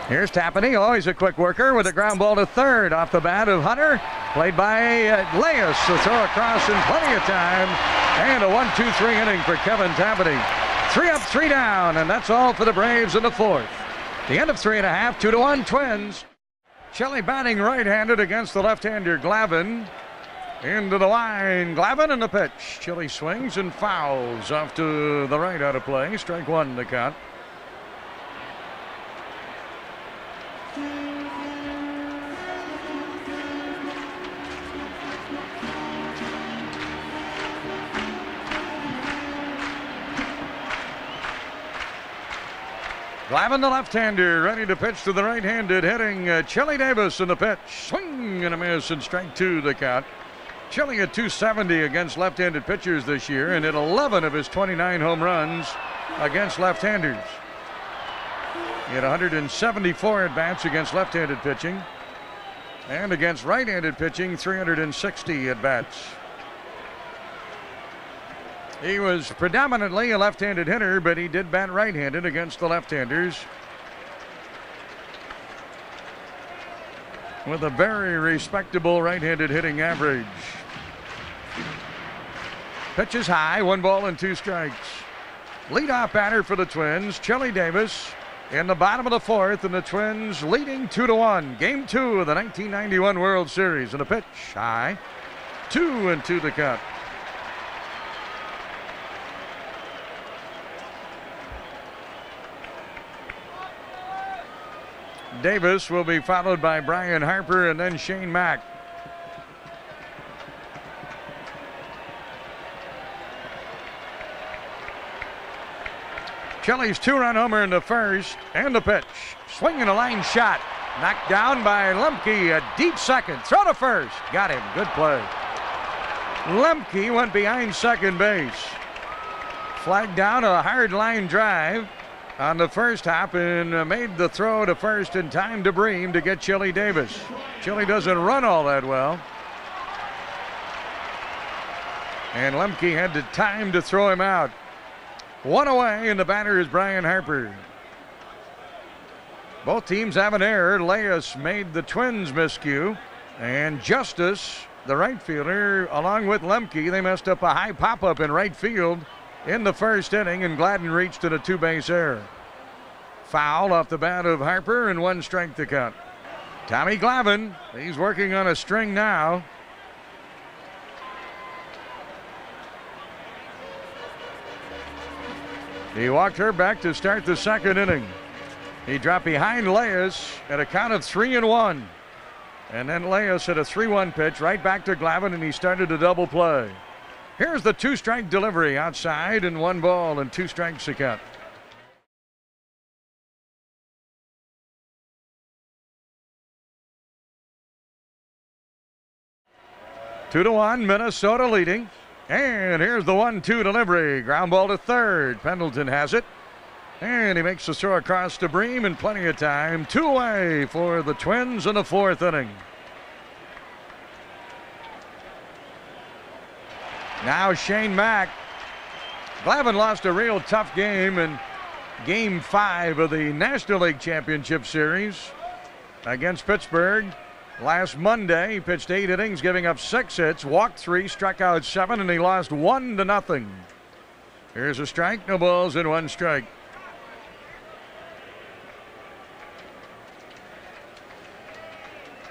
Speaker 2: Here's Tapani, always a quick worker with a ground ball to third off the bat of Hunter, played by Leius. The throw across in plenty of time, and a 1-2-3 inning for Kevin Tapani. 3 up, 3 down, and that's all for the Braves in the 4th. The end of 3.5, 2-1 Twins. Chile batting right-handed against the left-hander Glavine. Into the line, Glavine in the pitch. Chile swings and fouls off to the right out of play. Strike 1 to count. Glavine, the left-hander, ready to pitch to the right-handed, hitting Chili Davis in the pitch. Swing and a miss, and strike 2 the count. Chili at 270 against left-handed pitchers this year, and hit 11 of his 29 home runs against left-handers. He had 174 at-bats against left-handed pitching, and against right-handed pitching, 360 at-bats. He was predominantly a left-handed hitter, but he did bat right-handed against the left-handers, with a very respectable right-handed hitting average. Pitch is high, 1 ball and 2 strikes. Leadoff batter for the Twins, Chili Davis, in the bottom of the 4th, and the Twins leading 2-1. Game 2 of the 1991 World Series. And a pitch high, 2-2 the count. Davis will be followed by Brian Harper and then Shane Mack. Chili's 2-run homer in the first, and the pitch. Swinging a line shot. Knocked down by Lemke, a deep second. Throw to first. Got him. Good play. Lemke went behind second base. Flagged down a hard line drive on the first hop and made the throw to first in time to Bream to get Chili Davis. Chili doesn't run all that well, and Lemke had the time to throw him out. 1 away, and the batter is Brian Harper. Both teams have an error. Leius made the Twins miscue, and Justice, the right fielder, along with Lemke, they messed up a high pop-up in right field in the first inning, and Glavine reached in a 2-base error. Foul off the bat of Harper, and 1 strike to count. Tommy Glavine, he's working on a string now. He walked her back to start the second inning. He dropped behind Leius at a count of 3-1. And then Leius hit a 3-1 pitch right back to Glavine, and he started a double play. Here's the 2-strike delivery outside, and 1 ball and 2 strikes to count. Two to 1, Minnesota leading. And here's the 1-2 delivery. Ground ball to third. Pendleton has it. And he makes the throw across to Bream in plenty of time. 2 away for the Twins in the 4th inning. Now Shane Mack. Glavine lost a real tough game in Game 5 of the National League Championship Series against Pittsburgh. Last Monday, he pitched 8 innings, giving up 6 hits, walked 3, struck out 7, and he lost 1-0. Here's a strike, no balls, and 1 strike.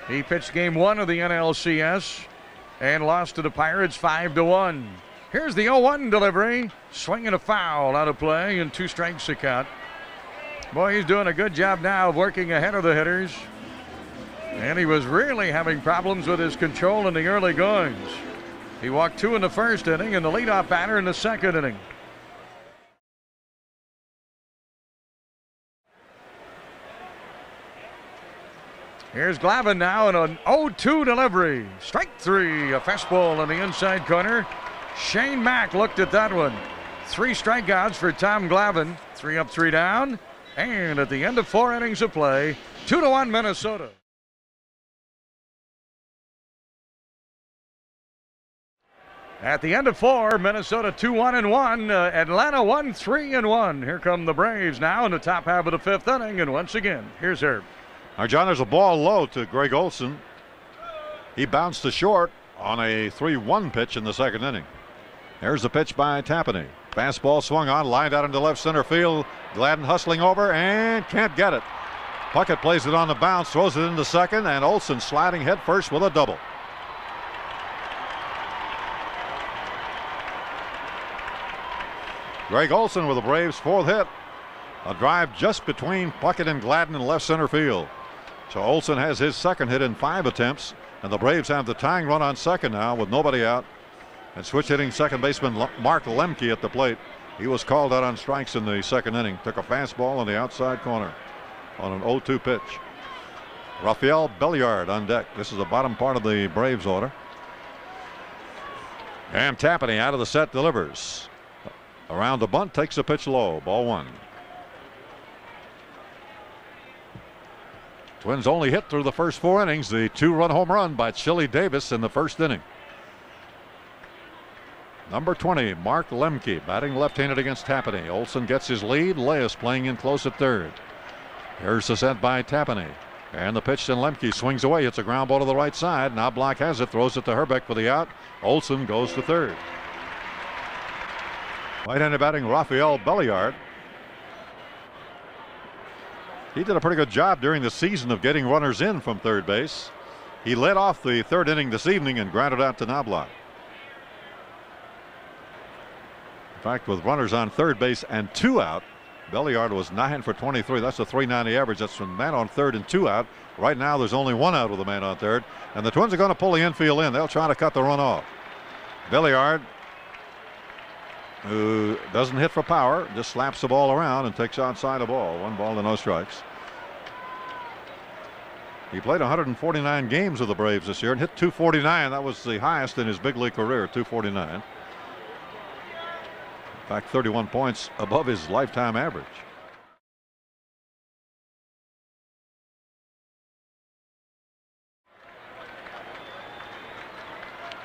Speaker 2: He pitched Game 1 of the NLCS and lost to the Pirates 5-1. Here's the 0-1 delivery, swinging a foul out of play, and 2 strikes to count. Boy, he's doing a good job now of working ahead of the hitters. And he was really having problems with his control in the early goings. He walked 2 in the first inning and the leadoff batter in the second inning. Here's Glavine now in an 0-2 delivery. Strike 3, a fastball in the inside corner. Shane Mack looked at that one. 3 strikeouts for Tom Glavine. 3 up, 3 down. And at the end of 4 innings of play, 2-1 Minnesota. At the end of 4, Minnesota 2-1-1, Atlanta 1-3-1. Here come the Braves now in the top half of the 5th inning, and once again, here's Herb.
Speaker 1: All right, John, there's a ball low to Greg Olson. He bounced to short on a 3-1 pitch in the second inning. There's the pitch by Tapani. Fastball swung on, lined out into left center field. Glavine hustling over and can't get it. Puckett plays it on the bounce, throws it into second, and Olson sliding head first with a double. Greg Olson with the Braves' 4th hit. A drive just between Puckett and Glavine in left center field. So Olson has his 2nd hit in 5 attempts, and the Braves have the tying run on second now with nobody out. And switch hitting second baseman Mark Lemke at the plate. He was called out on strikes in the second inning. Took a fastball on the outside corner on an 0-2 pitch. Rafael Belliard on deck. This is the bottom part of the Braves order. And Tapani out of the set delivers. Around the bunt, takes a pitch low. Ball 1. Twins only hit through the first 4 innings. The 2-run home run by Chili Davis in the first inning. Number 20, Mark Lemke, batting left-handed against Tapani. Olson gets his lead. Leius playing in close at third. Here's the set by Tapani. And the pitch, and Lemke swings away. It's a ground ball to the right side. Now Block has it, throws it to Herbeck for the out. Olson goes to third. Right-handed batting Rafael Belliard. He did a pretty good job during the season of getting runners in from third base. He led off the 3rd inning this evening and grounded out to Knobloch. In fact, with runners on third base and 2 out, Belliard was 9 for 23. That's a .390 average. That's from man on third and 2 out. Right now there's only 1 out with a man on third, and the Twins are going to pull the infield in. They'll try to cut the run off. Belliard, who doesn't hit for power, just slaps the ball around and takes outside the ball. 1 ball to no strikes. He played 149 games with the Braves this year and hit .249. That was the highest in his big league career, .249. In fact, 31 points above his lifetime average.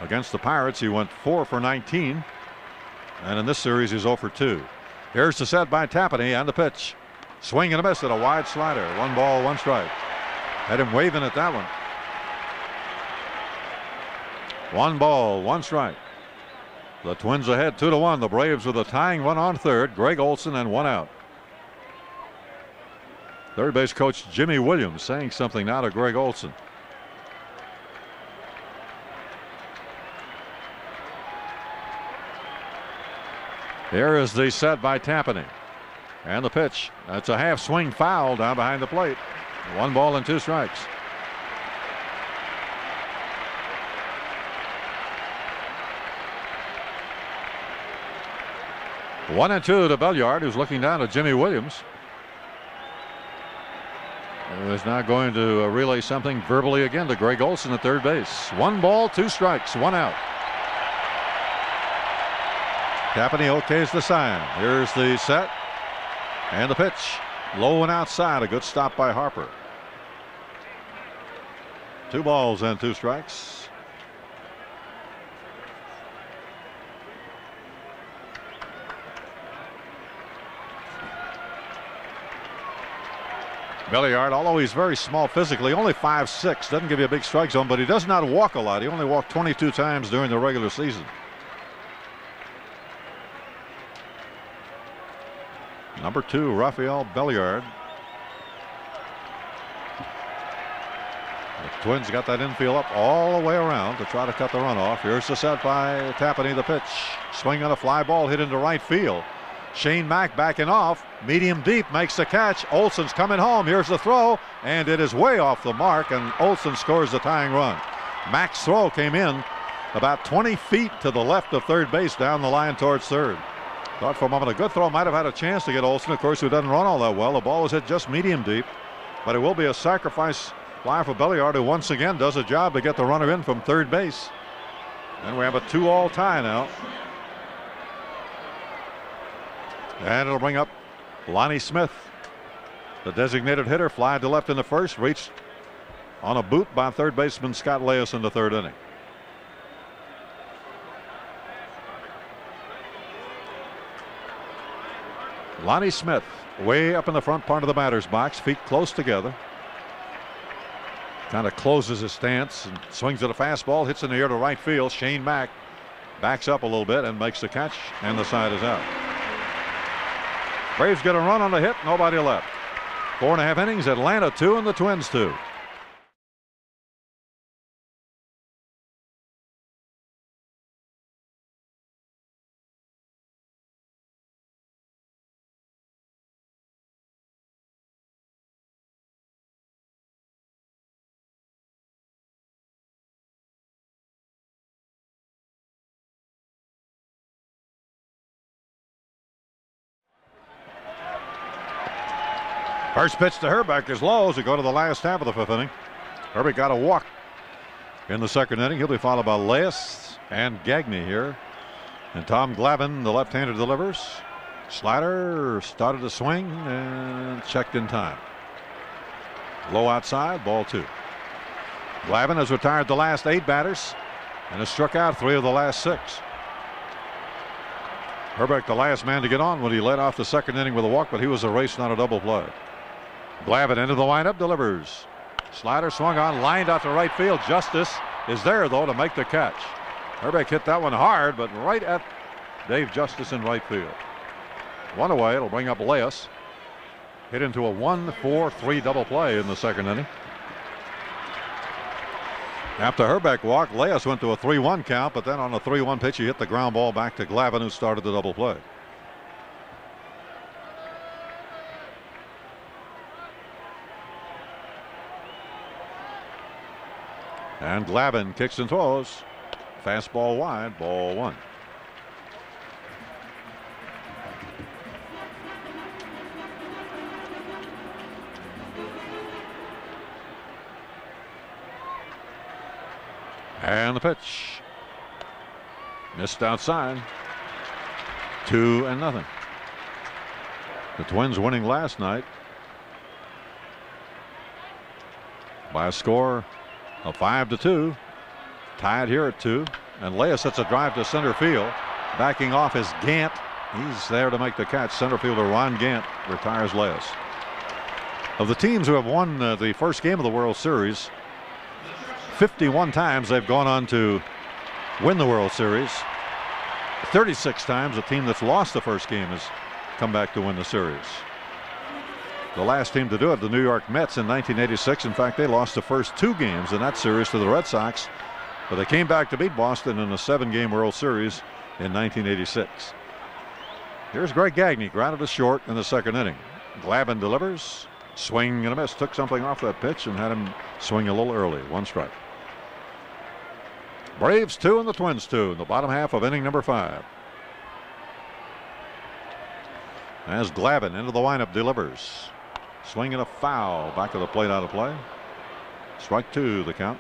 Speaker 1: Against the Pirates, he went 4 for 19. And in this series, he's 0 for 2. Here's the set by Tapani and the pitch. Swing and a miss at a wide slider. 1 ball, 1 strike. Had him waving at that one. 1 ball, 1 strike. The Twins ahead 2-1. The Braves with a tying run on third. Greg Olson and one out. Third base coach Jimmy Williams saying something now to Greg Olson. Here is the set by Tapani. And the pitch. That's a half swing foul down behind the plate. 1 ball and 2 strikes. One and 2 to Belliard, who's looking down at Jimmy Williams, who is now going to relay something verbally again to Greg Olson at third base. 1 ball, 2 strikes, 1 out. Tapani okays the sign. Here's the set and the pitch. Low and outside. A good stop by Harper. 2 balls and 2 strikes. Belliard, although he's very small physically, only 5'6", doesn't give you a big strike zone, but he does not walk a lot. He only walked 22 times during the regular season. Number 2, Rafael Belliard. The Twins got that infield up all the way around to try to cut the run off. Here's the set by Tapani. The pitch. Swing on a fly ball hit into right field. Shane Mack backing off. Medium deep makes the catch. Olson's coming home. Here's the throw. And it is way off the mark. And Olson scores the tying run. Mack's throw came in about 20 feet to the left of third base down the line towards third. Thought for a moment a good throw might have had a chance to get Olson, of course, who doesn't run all that well. The ball was hit just medium deep. But it will be a sacrifice fly for Belliard, who once again does a job to get the runner in from third base. And we have a 2-all tie now. And it'll bring up Lonnie Smith, the designated hitter. Fly to left in the first, reached on a boot by third baseman Scott Leius in the third inning. Lonnie Smith way up in the front part of the batter's box, feet close together. Kind of closes his stance and swings at a fastball, hits in the air to right field. Shane Mack backs up a little bit and makes the catch, and the side is out. Braves get a run on the hit, nobody left. 4.5 innings, Atlanta 2 and the Twins 2. First pitch to Herbeck is low as we go to the last half of the 5th inning. Herbeck got a walk in the 2nd inning. He'll be followed by Leius and Gagne here. And Tom Glavine, the left-hander, delivers. Slider started to swing and checked in time. Low outside, ball 2. Glavine has retired the last 8 batters and has struck out 3 of the last 6. Herbeck, the last man to get on when he led off the 2nd inning with a walk, but he was erased on a double play. Glavine into the lineup, delivers. Slider swung on, lined out to right field. Justice is there, though, to make the catch. Herbeck hit that one hard, but right at Dave Justice in right field. 1 away. It'll bring up Leius. Hit into a 1-4-3 double play in the 2nd inning. After Herbeck walked, Leius went to a 3-1 count, but then on a 3-1 pitch, he hit the ground ball back to Glavine, who started the double play. And Glavine kicks and throws. Fastball wide, ball 1. And the pitch. Missed outside. 2-0. The Twins winning last night by a score of 5-2. Tied here at 2. And Leius hits a drive to center field. Backing off is Gant. He's there to make the catch. Center fielder Ron Gant retires Leius. Of the teams who have won the first game of the World Series, 51 times they've gone on to win the World Series. 36 times a team that's lost the first game has come back to win the series. The last team to do it, the New York Mets in 1986. In fact, they lost the first 2 games in that series to the Red Sox, but they came back to beat Boston in a 7-game World Series in 1986. Here's Greg Gagne, grounded to short in the second inning. Glavine delivers, swing and a miss, took something off that pitch and had him swing a little early. 1 strike. Braves 2 and the Twins 2 in the bottom half of inning number 5. As Glavine into the lineup delivers. Swing and a foul. Back of the plate, out of play. Strike 2 the count.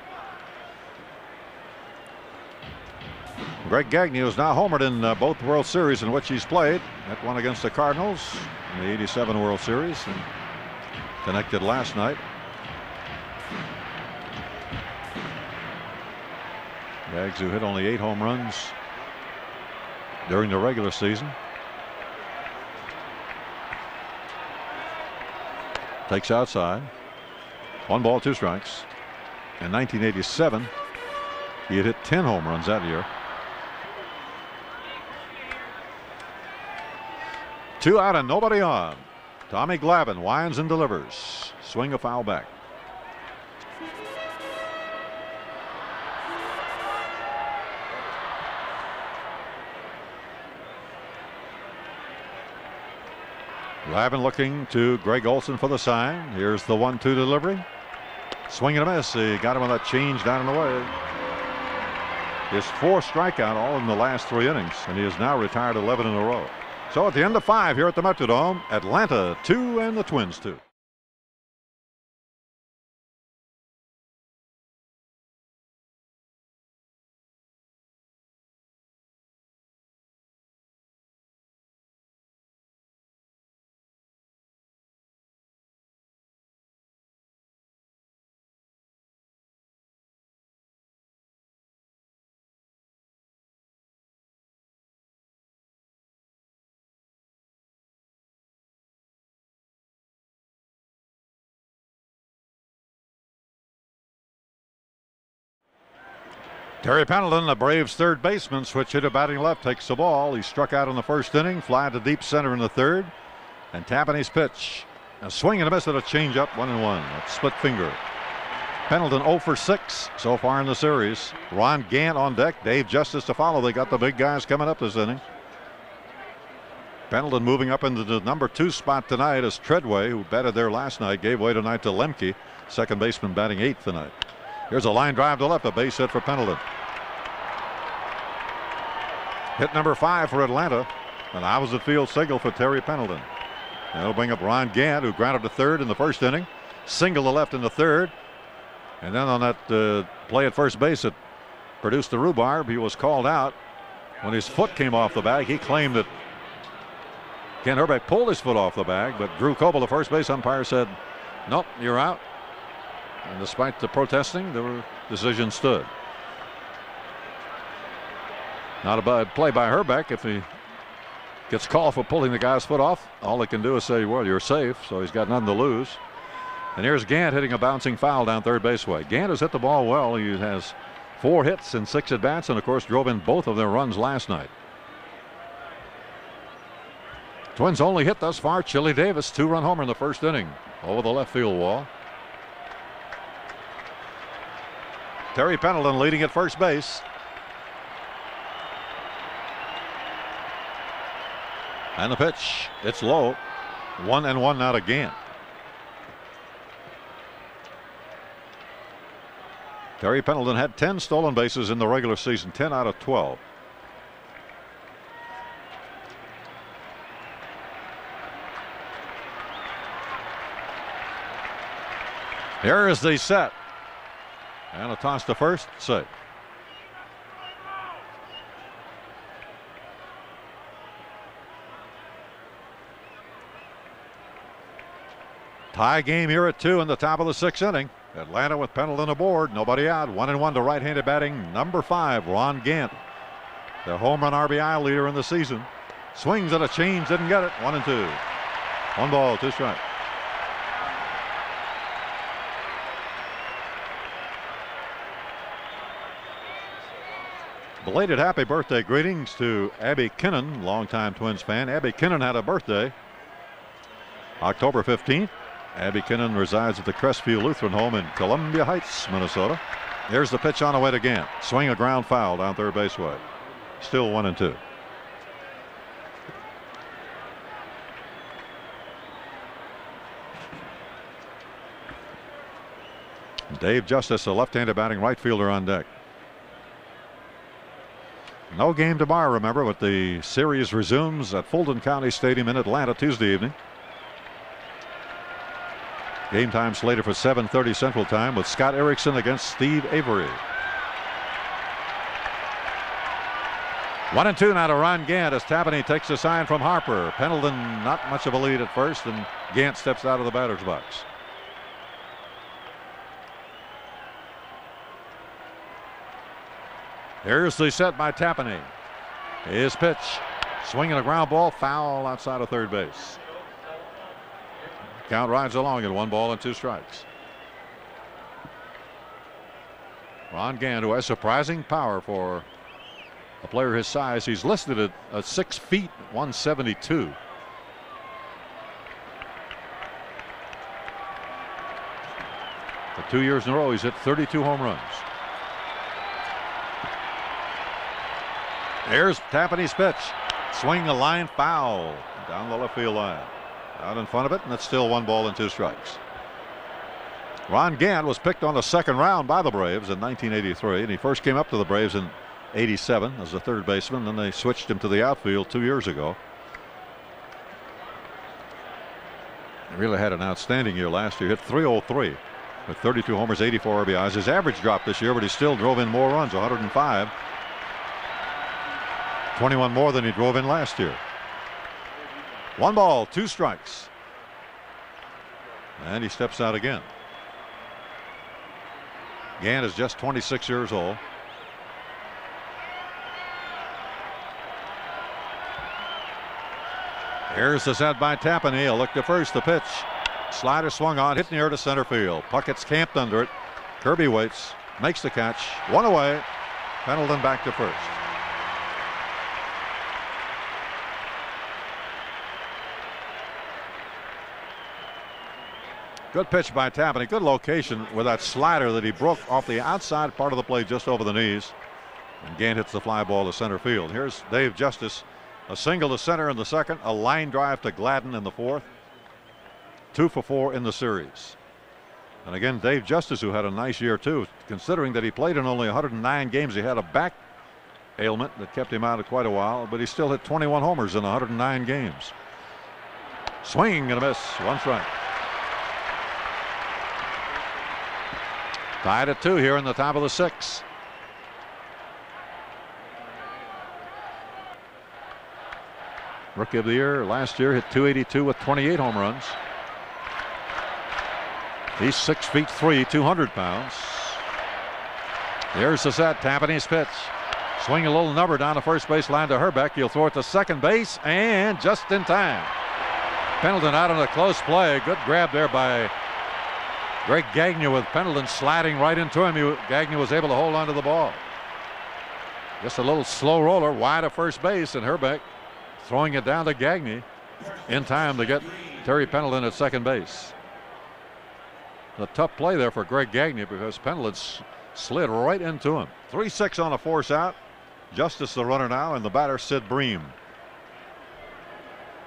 Speaker 1: Greg Gagne is now homered in both World Series in which he's played. That one against the Cardinals in the '87 World Series and connected last night. Gags, who hit only 8 home runs during the regular season. Takes outside. 1 ball, 2 strikes. In 1987, he had hit 10 home runs that year. 2 out and nobody on. Tommy Glavine winds and delivers. Swing a foul back. Glavine looking to Greg Olson for the sign. Here's the 1-2 delivery. Swing and a miss. He got him on that change down and away. His 4th strikeout all in the last 3 innings, and he has now retired 11 in a row. So at the end of 5 here at the Metrodome, Atlanta 2 and the Twins 2. Terry Pendleton, the Braves' third baseman, switch hitter batting left, takes the ball. He struck out in the first inning, fly to deep center in the third. And Tapani's pitch. A swing and a miss at a changeup, 1-1. That's split finger. Pendleton 0 for 6 so far in the series. Ron Gant on deck. Dave Justice to follow. They got the big guys coming up this inning. Pendleton moving up into the number 2 spot tonight as Treadway, who batted there last night, gave way tonight to Lemke, second baseman batting 8th tonight. Here's a line drive to left, a base hit for Pendleton. Hit number 5 for Atlanta. An opposite field single for Terry Pendleton. That'll bring up Ron Gant, who grounded to third in the first inning. Single to left in the third. And then on that play at first base that produced the rhubarb, he was called out. When his foot came off the bag, he claimed that Ken Herbeck pulled his foot off the bag, but Drew Coble, the first base umpire, said, "Nope, you're out." And despite the protesting, the decision stood. Not a bad play by Herbeck. If he gets called for pulling the guy's foot off, all they can do is say, "Well, you're safe," so he's got nothing to lose. And here's Gant hitting a bouncing foul down third base way. Gant has hit the ball well. He has 4 hits in 6 at bats, and of course drove in both of their runs last night. Twins only hit thus far. Chili Davis, 2-run homer in the first inning over the left field wall. Terry Pendleton leading at first base. And the pitch, it's low. 1-1 now to Gant. Terry Pendleton had 10 stolen bases in the regular season, 10 out of 12. Here is the set. And a toss to first, safe. Tie game here at 2 in the top of the 6th inning. Atlanta with Pendleton aboard, nobody out. 1-1 to right-handed batting number 5, Ron Gant, the home run RBI leader in the season. Swings at a change, didn't get it. 1-2. 1 ball, 2 strikes. Belated happy birthday greetings to Abby Kinnan, longtime Twins fan. Abby Kinnan had a birthday October 15th. Abby Kinnan resides at the Crestview Lutheran home in Columbia Heights, Minnesota. Here's the pitch on the way to Gant. Swing a ground foul down third base way. Still 1-2. Dave Justice, a left-handed batting right fielder, on deck. No game tomorrow, remember, but the series resumes at Fulton County Stadium in Atlanta Tuesday evening. Game time slated for 7:30 Central Time with Scott Erickson against Steve Avery. 1-2 now to Ron Gant as Tapani takes a sign from Harper. Pendleton not much of a lead at first, and Gant steps out of the batter's box. Here's the set by Tapani. His pitch. Swinging a ground ball, foul outside of third base. Count rides along at 1-2 strikes. Ron Gant, who has surprising power for a player his size. He's listed at 6 feet 172. For 2 years in a row, he's hit 32 home runs. Here's Tapani's pitch. Swing a line foul down the left field line. Out in front of it, and it's still 1-2 strikes. Ron Gant was picked on the second round by the Braves in 1983, and he first came up to the Braves in '87 as a third baseman. Then they switched him to the outfield 2 years ago. He really had an outstanding year last year. Hit .303 with 32 homers, 84 RBIs. His average dropped this year, but he still drove in more runs, 105. 21 more than he drove in last year. 1-2 strikes. And he steps out again. Gant is just 26 years old. Here's the set by Tapani. A look to first. The pitch. Slider swung on, hit near to center field. Puckett's camped under it. Kirby waits, makes the catch. One away. Pendleton back to first. Good pitch by Tapani. Good location with that slider that he broke off the outside part of the plate just over the knees. And Gant hits the fly ball to center field. Here's Dave Justice. A single to center in the second. A line drive to Glavine in the fourth. 2 for 4 in the series. And again, Dave Justice, who had a nice year too, considering that he played in only 109 games. He had a back ailment that kept him out of quite a while, but he still hit 21 homers in 109 games. Swing and a miss. 1 strike. Tied at 2 here in the top of the 6th. Rookie of the year last year hit .282 with 28 home runs. He's 6 feet 3, 200 pounds. Here's the set. Tapani's pitch. Swing a little number down the first base line to Herbeck. He'll throw it to second base, and just in time. Pendleton out on a close play. Good grab there by Greg Gagne, with Pendleton sliding right into him. Gagne was able to hold on to the ball. Just a little slow roller wide of first base, and Herbeck throwing it down to Gagne in time to get Terry Pendleton at second base. A tough play there for Greg Gagne because Pendleton slid right into him. 3-6 on a force out. Justice the runner now, and the batter Sid Bream.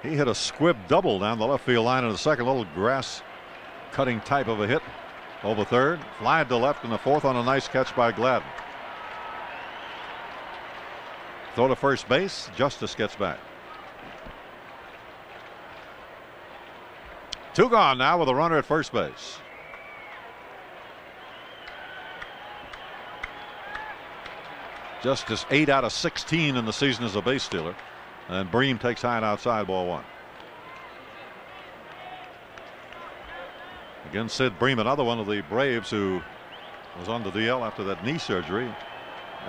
Speaker 1: He hit a squib double down the left field line in the second. Little grass cutting type of a hit over third. Fly to left in the fourth on a nice catch by Glavine. Throw to first base. Justice gets back. 2 gone now with a runner at first base. Justice 8 out of 16 in the season as a base stealer. And Bream takes high and outside, ball 1. Again, Sid Bream, another one of the Braves who was on the DL after that knee surgery.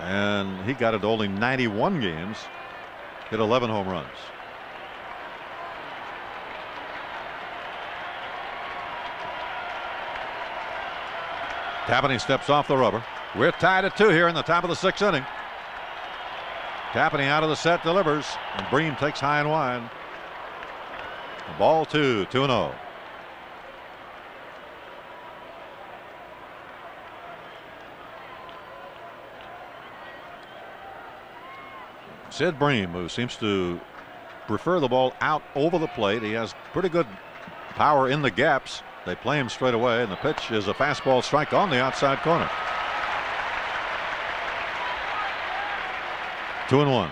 Speaker 1: And he got into only 91 games. Hit 11 home runs. Tapani steps off the rubber. We're tied at 2 here in the top of the 6th inning. Tapani out of the set, delivers, and Bream takes high and wide. The ball 2-0. Sid Bream, who seems to prefer the ball out over the plate. He has pretty good power in the gaps. They play him straight away, and the pitch is a fastball strike on the outside corner. 2-1.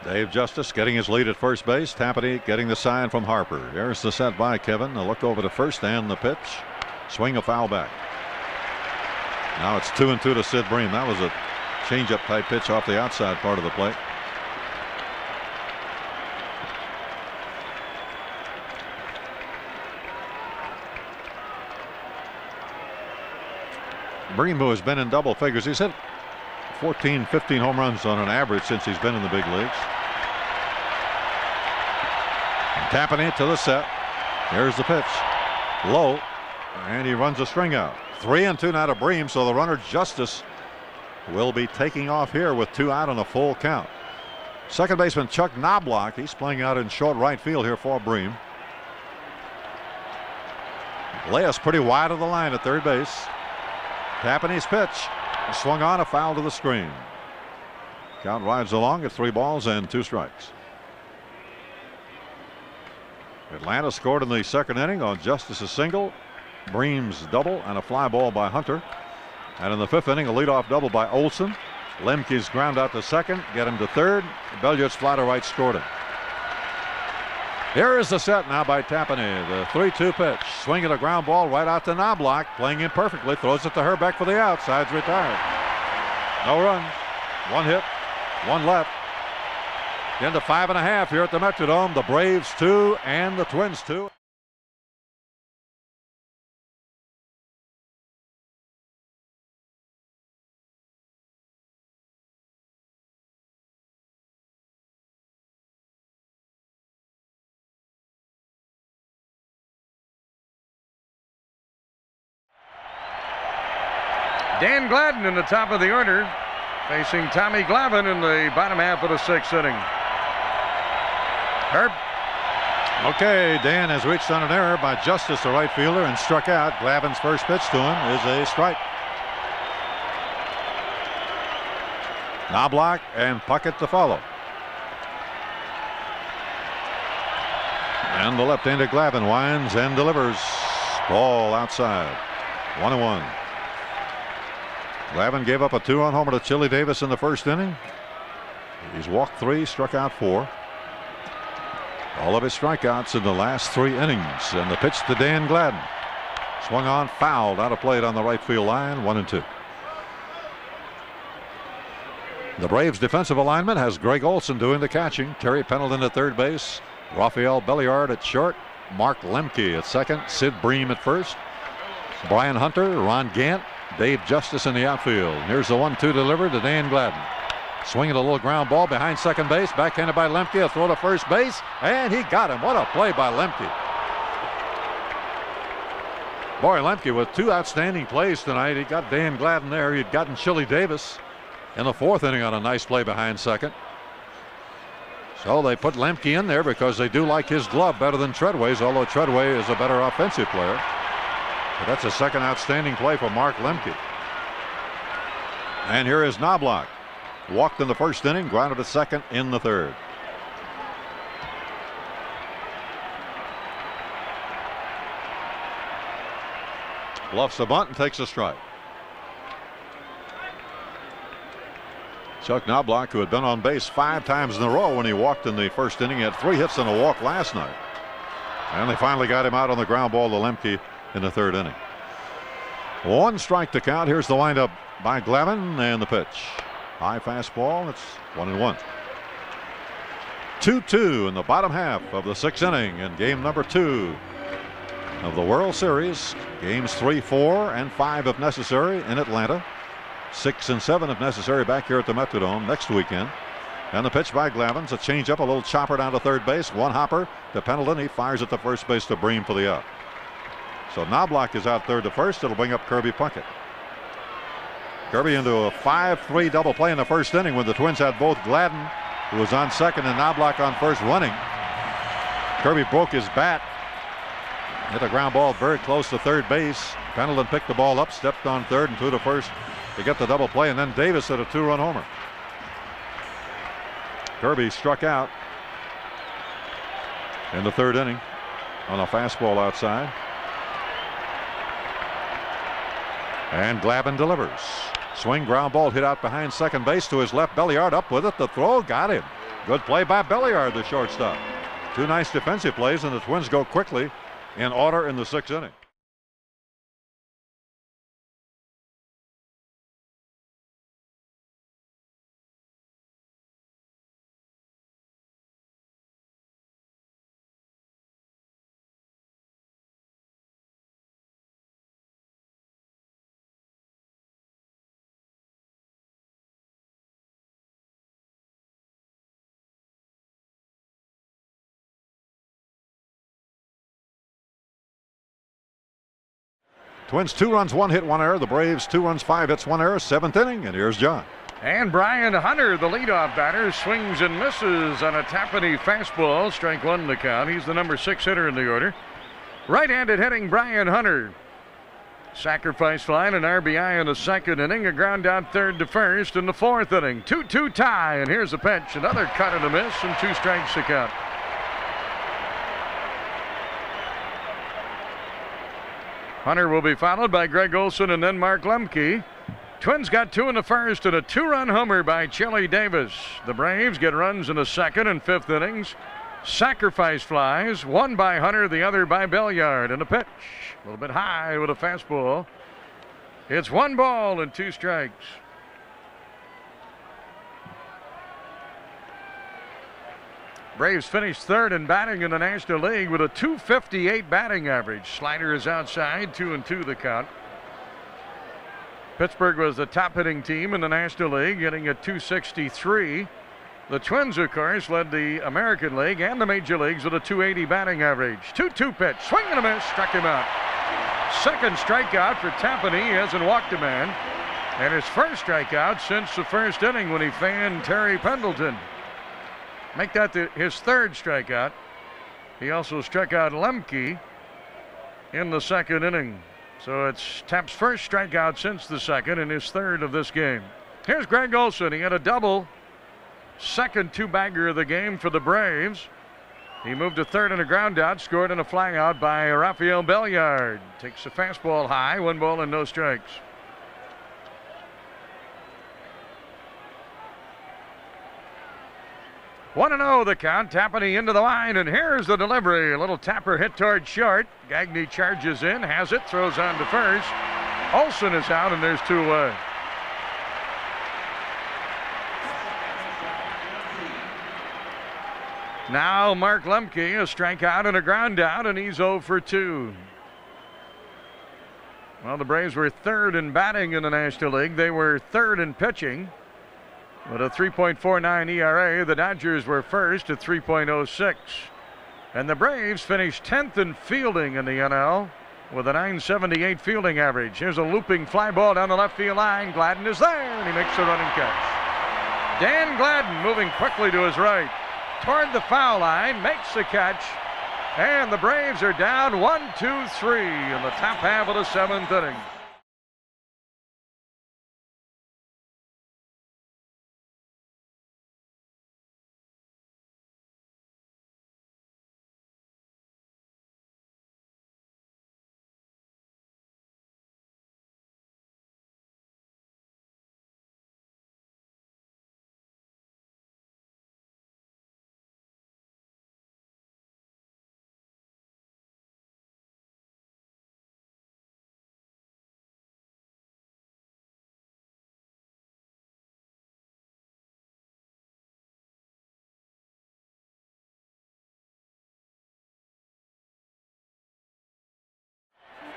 Speaker 1: Dave Justice getting his lead at first base. Tapani getting the sign from Harper. There's the set by Kevin. A look over to first and the pitch. Swing a foul back. Now it's 2-2 to Sid Bream. That was a changeup type pitch off the outside part of the plate. Bream, who has been in double figures, he's hit 14, 15 home runs on an average since he's been in the big leagues. Tapani to the set. Here's the pitch. Low. And he runs a string out. 3-2 now to Bream, so the runner Justice will be taking off here with 2 out on a full count. Second baseman Chuck Knobloch, he's playing out in short right field here for Bream. Leius pretty wide of the line at third base. Tapani's pitch. Swung on, a foul to the screen. Count rides along at 3 balls and 2 strikes. Atlanta scored in the second inning on Justice's single, Bream's double, and a fly ball by Hunter. And in the 5th inning, a leadoff double by Olson. Lemke's ground out to second, get him to third. Belliard's fly to right scored him. Here is the set now by Tapani. The 3-2 pitch. Swinging a ground ball right out to Knobloch. Playing him perfectly. Throws it to Herbeck for the out. Side's retired. No runs. 1 hit. 1 left. Into 5.5 here at the Metrodome. The Braves 2 and the Twins 2.
Speaker 2: Dan Gladden in the top of the order, facing Tommy Glavine in the bottom half of the 6th inning. Herb.
Speaker 1: Okay, Dan has reached on an error by Justice, the right fielder, and struck out. Glavine's first pitch to him is a strike. Knobloch and Puckett to follow. And the left-handed Glavine winds and delivers. Ball outside. 1-1. Glavine gave up a 2-run homer to Chili Davis in the 1st inning. He's walked 3, struck out 4. All of his strikeouts in the last 3 innings. And the pitch to Dan Gladden. Swung on, fouled out of play on the right field line. 1-2. The Braves defensive alignment has Greg Olson doing the catching. Terry Pendleton at third base. Rafael Belliard at short. Mark Lemke at second. Sid Bream at first. Brian Hunter, Ron Gant, Dave Justice in the outfield. Here's the 1-2 delivered to Dan Gladden. Swinging a little ground ball behind second base. Backhanded by Lemke. A throw to first base. And he got him. What a play by Lemke. Boy, Lemke with 2 outstanding plays tonight. He got Dan Gladden there. He'd gotten Chili Davis in the 4th inning on a nice play behind second. So they put Lemke in there because they do like his glove better than Treadway's, although Treadway is a better offensive player. But that's a second outstanding play for Mark Lemke. And here is Knobloch. Walked in the 1st inning, grounded to second in the 3rd. Bluffs the bunt and takes a strike. Chuck Knobloch, who had been on base 5 times in a row when he walked in the 1st inning, had 3 hits and a walk last night. And they finally got him out on the ground ball to Lemke in the 3rd inning. 1 strike to count. Here's the windup by Glavine and the pitch. High fastball. It's 1-1. 2-2 in the bottom half of the 6th inning in game number 2 of the World Series. Games 3, 4, and 5 if necessary in Atlanta. 6 and 7 if necessary back here at the Metrodome next weekend. And the pitch by Glavine's a changeup, a little chopper down to third base. 1 hopper to Pendleton. He fires at the first base to Bream for the out. So Knobloch is out third to first. It'll bring up Kirby Puckett. Kirby into a 5-3 double play in the first inning when the Twins had both Gladden, who was on second, and Knobloch on first running. Kirby broke his bat. Hit a ground ball very close to third base. Pendleton picked the ball up, stepped on third and threw to first to get the double play, and then Davis hit a 2-run homer. Kirby struck out in the third inning on a fastball outside. And Glavine delivers. Swing, ground ball hit out behind second base to his left. Belliard up with it. The throw got him. Good play by Belliard, the shortstop. Two nice defensive plays, and the Twins go quickly in order in the sixth inning. Twins 2 runs, 1 hit, 1 error. The Braves 2 runs, 5 hits, 1 error. Seventh inning, and here's John.
Speaker 2: And Brian Hunter, the leadoff batter, swings and misses on a Tapani fastball. Strike one to count. He's the number 6 hitter in the order. Right-handed hitting Brian Hunter. Sacrifice fly and an RBI in the second inning. A ground out third to first in the fourth inning. 2-2 tie, and here's a pitch. Another cut and a miss, and 2 strikes to count. Hunter will be followed by Greg Olson and then Mark Lemke. Twins got 2 in the first and a 2-run homer by Chili Davis. The Braves get runs in the second and fifth innings. Sacrifice flies, one by Hunter, the other by Belliard. And a pitch, a little bit high with a fastball. It's 1 ball and 2 strikes. Braves finished third in batting in the National League with a .258 batting average. Slider is outside, 2-2 the count. Pittsburgh was the top hitting team in the National League, getting a .263. The Twins, of course, led the American League and the Major Leagues with a .280 batting average. 2-2 pitch, swing and a miss, struck him out. Second strikeout for Tapani. He hasn't walked a man. And his first strikeout since the first inning when he fanned Terry Pendleton. Make that his third strikeout. He also struck out Lemke in the second inning. So it's Tap's first strikeout since the second and his third of this game. Here's Greg Olson. He had a double. Second 2-bagger of the game for the Braves. He moved to third in a ground out, scored in a fly out by Rafael Belliard. Takes the fastball high, 1 ball and no strikes. 1-0 the count. Tapani into the line, and here's the delivery. A little tapper hit toward short. Gagne charges in, has it, throws on to first. Olson is out, and there's 2 away. Now Mark Lemke, a strikeout and a ground out, and he's 0 for 2. Well, the Braves were third in batting in the National League. They were third in pitching with a 3.49 ERA. The Dodgers were first at 3.06. And the Braves finished 10th in fielding in the NL with a .978 fielding average. Here's a looping fly ball down the left field line. Gladden is there, and he makes the running catch. Dan Gladden moving quickly to his right toward the foul line, makes the catch, and the Braves are down 1-2-3 in the top half of the 7th inning.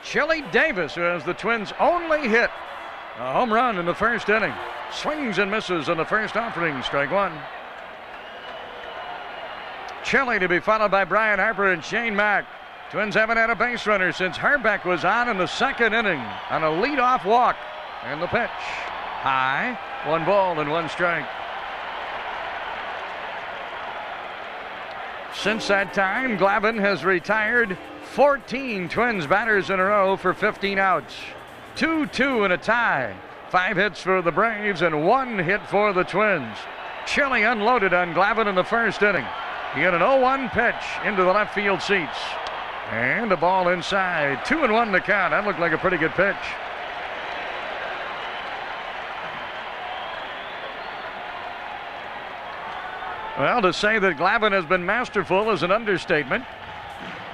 Speaker 2: Chili Davis, who has the Twins' only hit, a home run in the first inning. Swings and misses in the first offering, strike 1. Chili to be followed by Brian Harper and Shane Mack. Twins haven't had a base runner since Harbeck was on in the second inning on a leadoff walk. And the pitch. High. 1 ball and 1 strike. Since that time, Glavine has retired 14 Twins batters in a row for 15 outs. 2-2 and a tie. 5 hits for the Braves and 1 hit for the Twins. Chile unloaded on Glavine in the first inning. He had an 0-1 pitch into the left field seats. And a ball inside. 2-1 to count. That looked like a pretty good pitch. Well, to say that Glavine has been masterful is an understatement.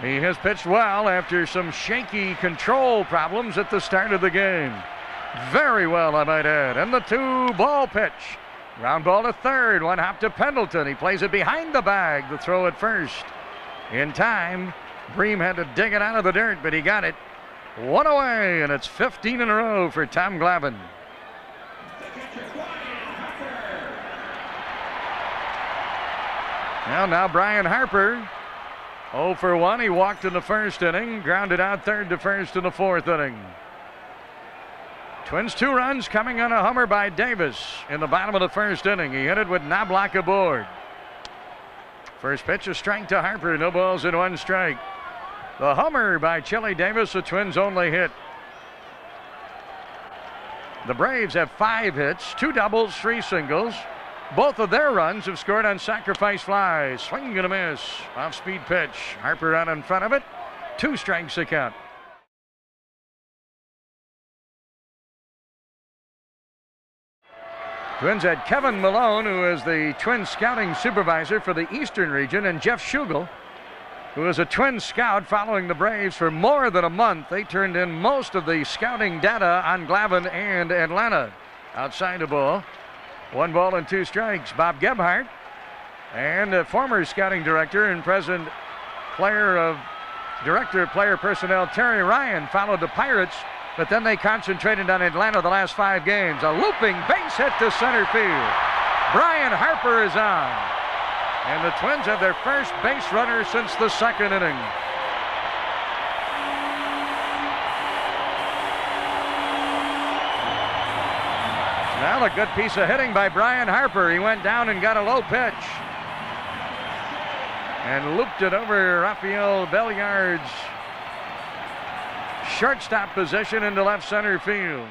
Speaker 2: He has pitched well after some shaky control problems at the start of the game. Very well, I might add. And the 2-ball pitch. Ground ball to third. 1 hop to Pendleton. He plays it behind the bag. The throw at first. In time, Bream had to dig it out of the dirt, but he got it. 1 away, and it's 15 in a row for Tom Glavine. Now Brian Harper, 0 for 1. He walked in the first inning, grounded out third to first in the fourth inning. Twins 2 runs coming on a homer by Davis in the bottom of the first inning. He hit it with Knobloch aboard. First pitch, a strike to Harper, no balls and 1 strike. The homer by Chili Davis, the Twins' only hit. The Braves have 5 hits, 2 doubles, 3 singles. Both of their runs have scored on sacrifice flies. Swing and a miss. Off-speed pitch. Harper out in front of it. 2 strikes to count. Twins had Kevin Malone, who is the Twins scouting supervisor for the Eastern region, and Jeff Schugel, who is a Twins scout following the Braves for more than a month. They turned in most of the scouting data on Glavine and Atlanta. Outside the ball. 1 ball and 2 strikes. Bob Gebhardt and former scouting director and present director of player personnel Terry Ryan followed the Pirates, but then they concentrated on Atlanta the last 5 games. A looping base hit to center field. Brian Harper is on, and the Twins have their first base runner since the second inning. Well, a good piece of hitting by Brian Harper. He went down and got a low pitch and looped it over Rafael Belliard's shortstop position into left center field.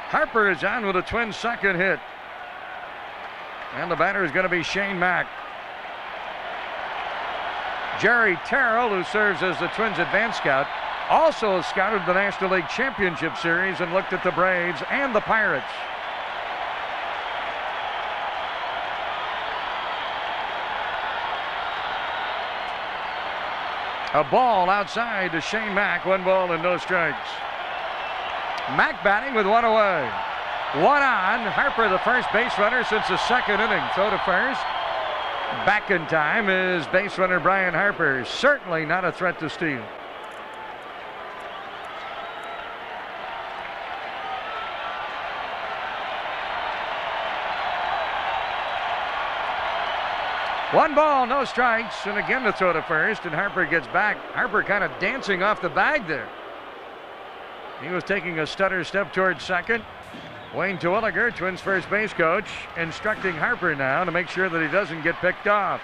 Speaker 2: Harper is on with a Twins' second hit. And the batter is going to be Shane Mack. Jerry Terrell, who serves as the Twins' advance scout, also scouted the National League Championship Series and looked at the Braves and the Pirates. A ball outside to Shane Mack. 1 ball and no strikes. Mack batting with 1 away. 1 on. Harper, the first base runner since the second inning. Throw to first. Back in time is base runner Brian Harper. Certainly not a threat to steal. One ball, no strikes, and again to throw to first, and Harper gets back. Harper kind of dancing off the bag there. He was taking a stutter step towards second. Wayne Terwilliger, Twins first base coach, instructing Harper now to make sure that he doesn't get picked off.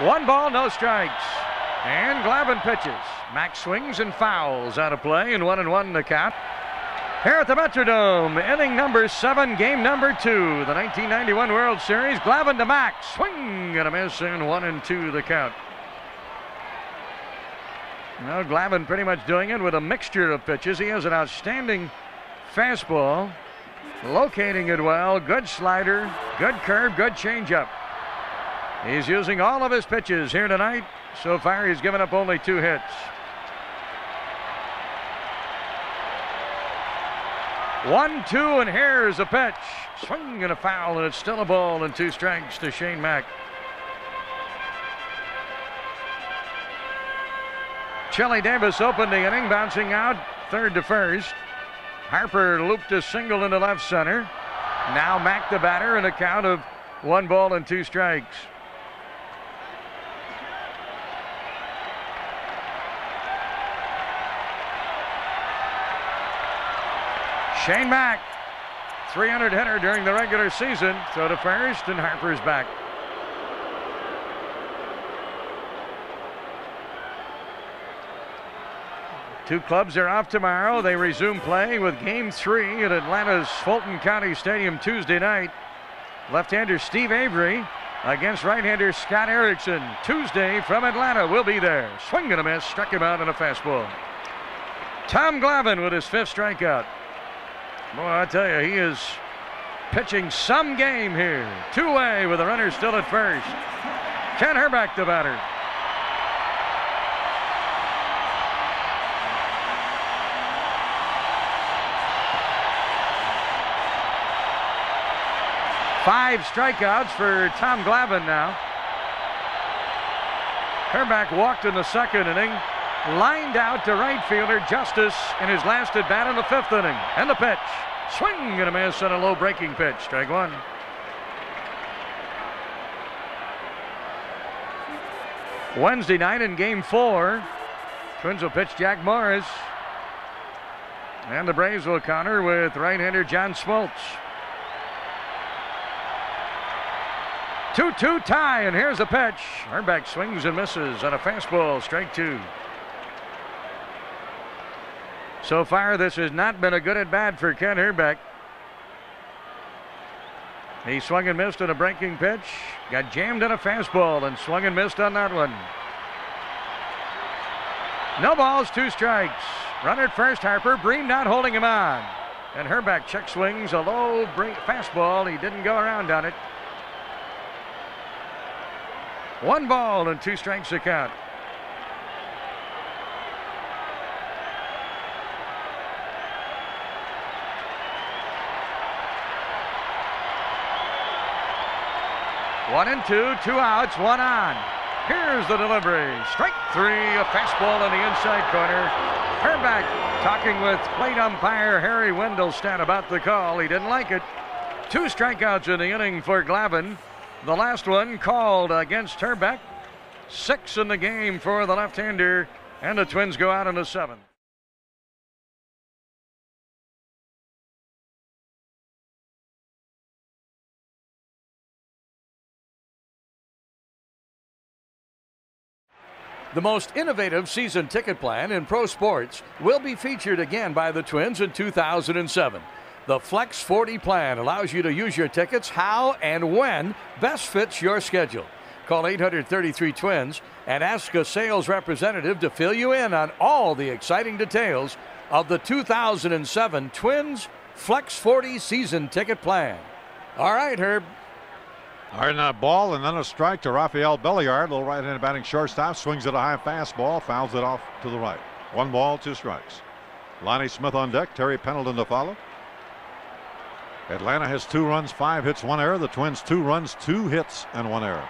Speaker 2: 1 ball, no strikes. And Glavine pitches. Mack swings and fouls out of play, and 1-1 to count. Here at the Metrodome, inning number 7, game number 2, the 1991 World Series. Glavine to Mack. Swing and a miss, and 1-2 the count. Well, Glavine pretty much doing it with a mixture of pitches. He has an outstanding fastball, locating it well, good slider, good curve, good changeup. He's using all of his pitches here tonight. So far, he's given up only 2 hits. 1-2, and here's a pitch. Swing and a foul, and it's still a ball and 2 strikes to Shane Mack. Chili Davis opened the inning, bouncing out third to first. Harper looped a single into left center. Now Mack the batter, and a count of 1 ball and 2 strikes. Shane Mack, 300 hitter during the regular season. Throw to first, and Harper's back. Two clubs are off tomorrow. They resume play with Game 3 at Atlanta's Fulton County Stadium Tuesday night. Left-hander Steve Avery against right-hander Scott Erickson. Tuesday from Atlanta. We'll be there. Swing and a miss. Struck him out on a fastball. Tom Glavine with his 5th strikeout. Boy, I tell you, he is pitching some game here. 2-way with the runner still at first. Ken Herbeck the batter. Five strikeouts for Tom Glavine now. Herbeck walked in the 2nd inning. Lined out to right fielder Justice in his last at bat in the 5th inning. And the pitch. Swing and a miss on a low breaking pitch. Strike 1. Wednesday night in Game 4, Twins will pitch Jack Morris. And the Braves will counter with right-hander John Smoltz. 2-2 tie, and here's a pitch. Herbeck swings and misses on a fastball. Strike 2. So far, this has not been a good at-bat for Ken Herbeck. He swung and missed on a breaking pitch. Got jammed on a fastball and swung and missed on that one. No balls, 2 strikes. Runner at first, Harper. Breen not holding him on. And Herbeck check swings a low fastball. He didn't go around on it. 1 ball and 2 strikes to count. One and 2, 2 outs, 1 on. Here's the delivery. Strike 3, a fastball in the inside corner. Herbeck talking with plate umpire Harry Wendelstedt about the call. He didn't like it. 2 strikeouts in the inning for Glavine. The last one called against Herbeck. 6 in the game for the left-hander, and the Twins go out in the 7th. The most innovative season ticket plan in pro sports will be featured again by the Twins in 2007. The Flex 40 plan allows you to use your tickets how and when best fits your schedule. Call 833-TWINS and ask a sales representative to fill you in on all the exciting details of the 2007 Twins Flex 40 season ticket plan. All right, Herb.
Speaker 1: All right, now ball and then a strike to Rafael Belliard. Little right-handed batting shortstop. Swings at a high fastball. Fouls it off to the right. 1 ball, 2 strikes. Lonnie Smith on deck. Terry Pendleton to follow. Atlanta has 2 runs, 5 hits, 1 error. The Twins 2 runs, 2 hits, and 1 error.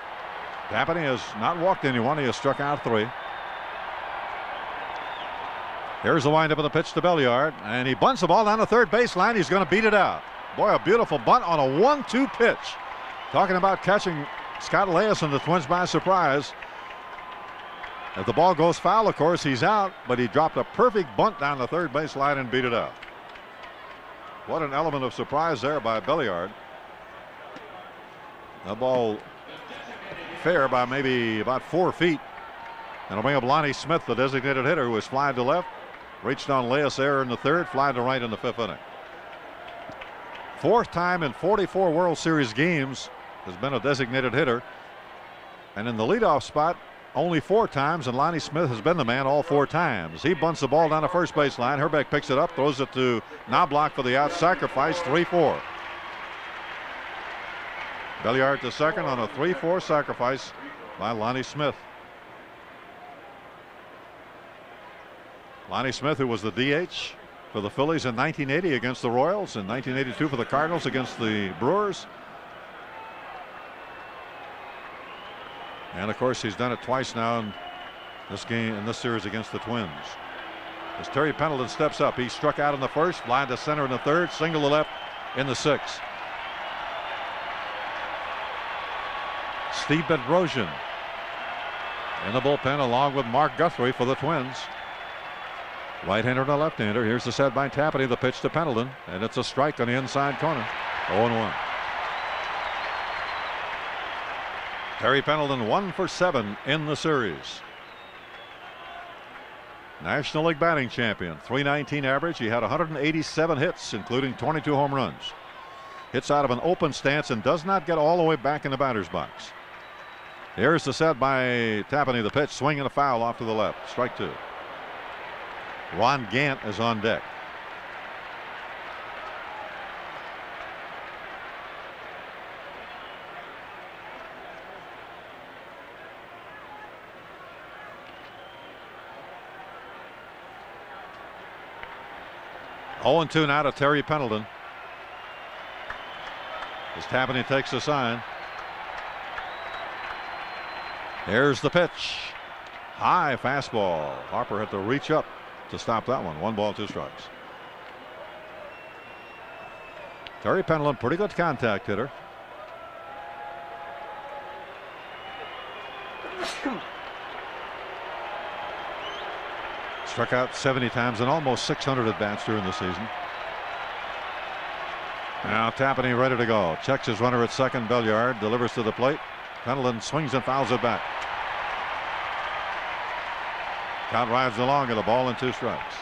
Speaker 1: Tapani has not walked anyone. He has struck out 3. Here's the windup of the pitch to Belliard, and he bunts the ball down the third baseline. He's going to beat it out. Boy, a beautiful bunt on a 1-2 pitch. Talking about catching Scott Leius and the Twins by surprise. If the ball goes foul, of course, he's out, but he dropped a perfect bunt down the third baseline and beat it out. What an element of surprise there by Belliard. The ball fair by maybe about 4 feet. And it'll bring up Lonnie Smith, the designated hitter, who was flying to left. Reached on Leius error in the 3rd, flying to right in the 5th inning. 4th time in 44 World Series games has been a designated hitter. And in the leadoff spot, only 4 times, and Lonnie Smith has been the man all 4 times. He bunts the ball down the first baseline. Herbeck picks it up, throws it to Knobloch for the out. Sacrifice, 3-4. Belliard to second on a 3-4 sacrifice by Lonnie Smith. Lonnie Smith, who was the DH for the Phillies in 1980 against the Royals, in 1982 for the Cardinals against the Brewers. And of course, he's done it twice now in this game, in this series against the Twins. As Terry Pendleton steps up, he struck out in the first, line to center in the third, single to left in the sixth. Steve Bedrosian in the bullpen along with Mark Guthrie for the Twins. Right-hander and a left-hander. Here's the set by Tapani, the pitch to Pendleton, and it's a strike on the inside corner. 0-1. Terry Pendleton 1 for 7 in the series. National League batting champion, .319 average. He had 187 hits, including 22 home runs. Hits out of an open stance and does not get all the way back in the batter's box. Here's the set by Tapani, the pitch, swing and a foul off to the left. Strike two. Ron Gant is on deck. Oh, 0-2 now to Terry Pendleton. As Tapani takes the sign. Here's the pitch. High fastball. Harper had to reach up to stop that one. 1 ball, 2 strikes. Terry Pendleton, pretty good contact hitter. Struck out 70 times and almost 600 at bats during the season. Now Tapani ready to go. Checks his runner at second. Belliard delivers to the plate. Pendleton swings and fouls it back. Count rides along at a ball and 2 strikes.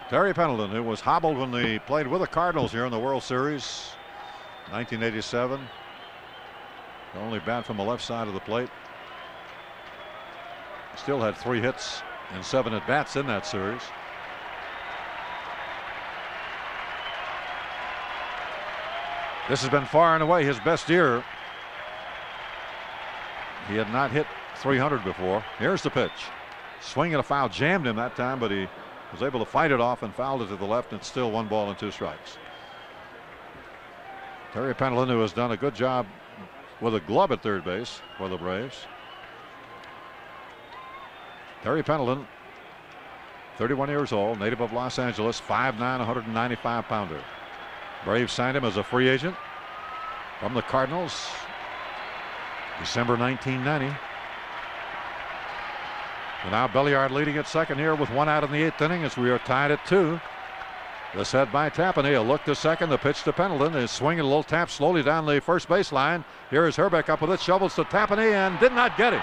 Speaker 1: Terry Pendleton, who was hobbled when he played with the Cardinals here in the World Series 1987. The only bat from the left side of the plate. Still had 3 hits and 7 at bats in that series. This has been far and away his best year. He had not hit 300 before. Here's the pitch. Swing and a foul, jammed him that time, but he was able to fight it off and fouled it to the left, and it's still 1 ball and 2 strikes. Terry Pendleton, who has done a good job with a glove at third base for the Braves. Terry Pendleton, 31 years old, native of Los Angeles, 5'9", 195-pounder. Braves signed him as a free agent from the Cardinals December 1990. And now Belliard leading at second here with 1 out in the 8th inning as we are tied at 2. The set by Tapani, a look to second, the pitch to Pendleton, is swinging a little tap slowly down the first baseline. Here is Herbeck up with it, shovels to Tapani and did not get him.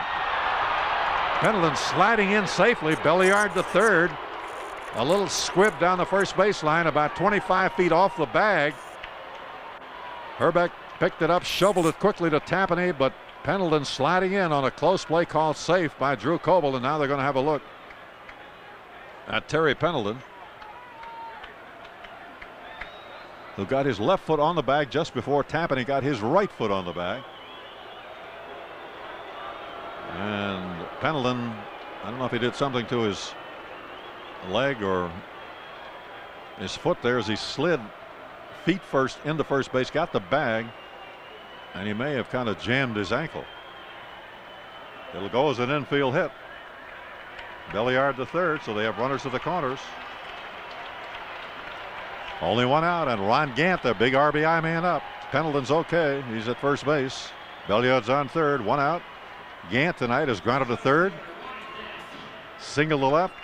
Speaker 1: Pendleton sliding in safely. Belliard to third. A little squib down the first baseline, about 25 feet off the bag. Herbeck picked it up, shoveled it quickly to Tapani, but Pendleton sliding in on a close play called safe by Drew Coble, and now they're going to have a look at Terry Pendleton, who got his left foot on the bag just before Tapani got his right foot on the bag. And Pendleton, I don't know if he did something to his leg or his foot there as he slid feet first into first base, got the bag, and he may have kind of jammed his ankle. It'll go as an infield hit. Belliard to third, so they have runners to the corners. Only 1 out, and Ron Gant, their big RBI man, up. Pendleton's okay. He's at first base. Belliard's on third. 1 out. Gant tonight is grounded to third. Single to left.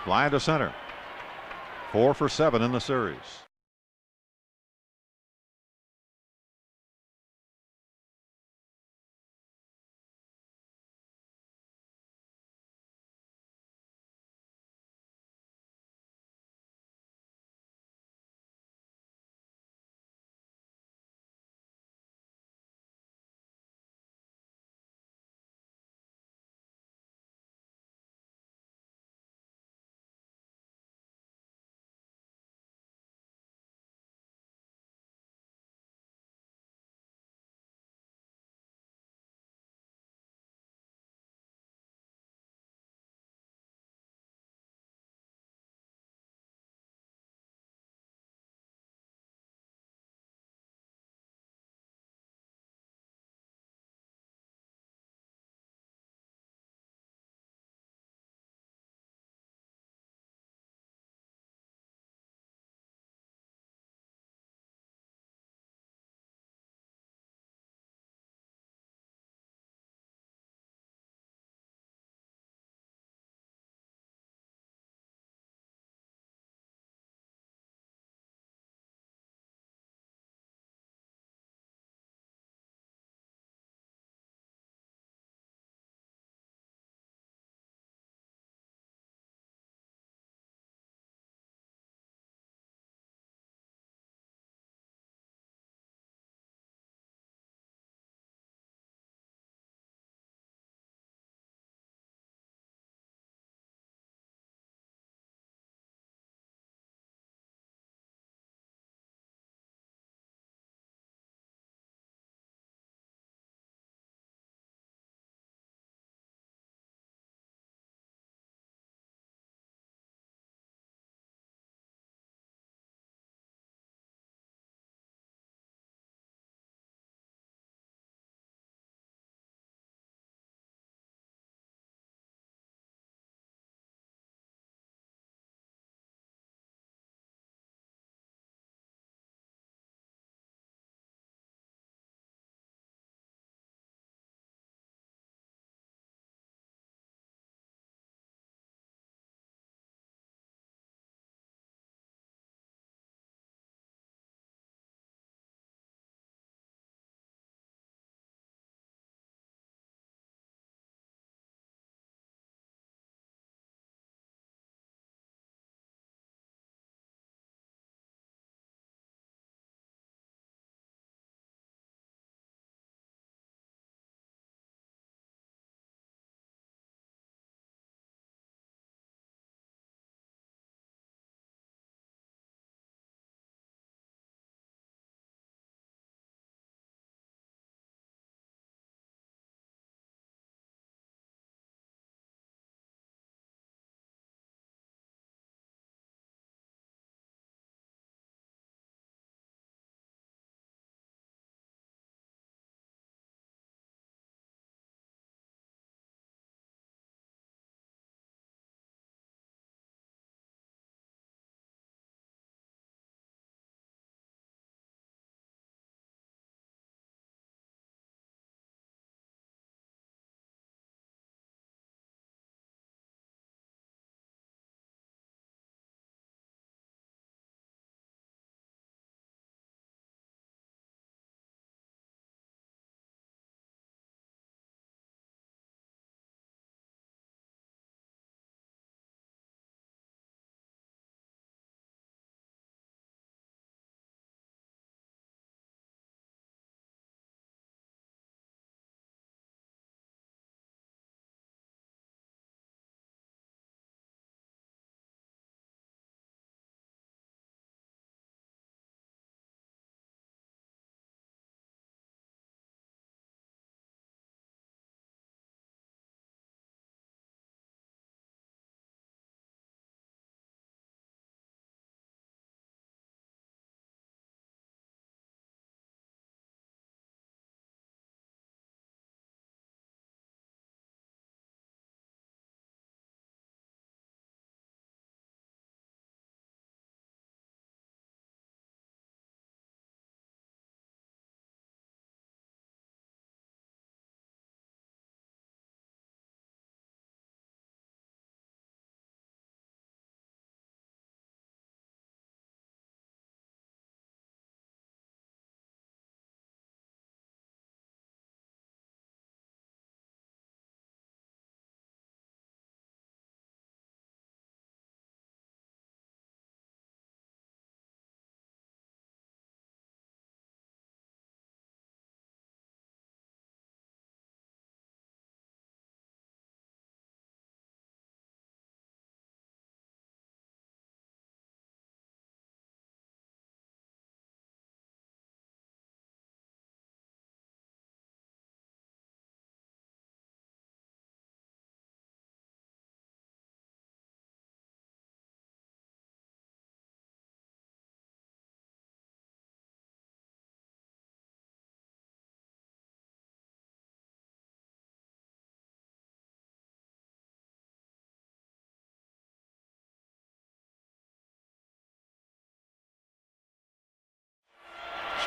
Speaker 1: Line to center. 4 for 7 in the series.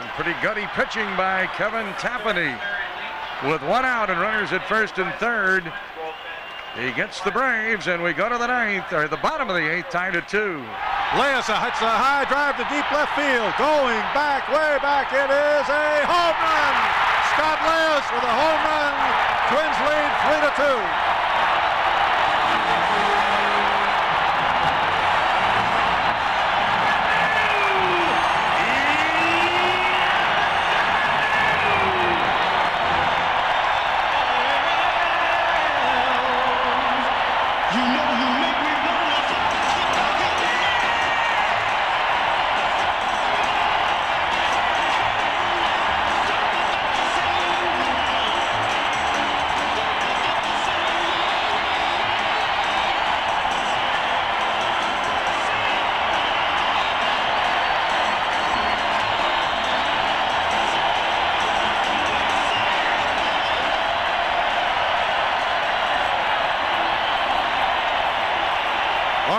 Speaker 2: Some pretty gutty pitching by Kevin Tapani. With one out and runners at first and third, he gets the Braves, and we go to the ninth, or the bottom of the eighth, tied at 2.
Speaker 1: Leius hits a high drive to deep left field. Going back, way back, it is a home run. Scott Leius with a home run. Twins lead 3-2.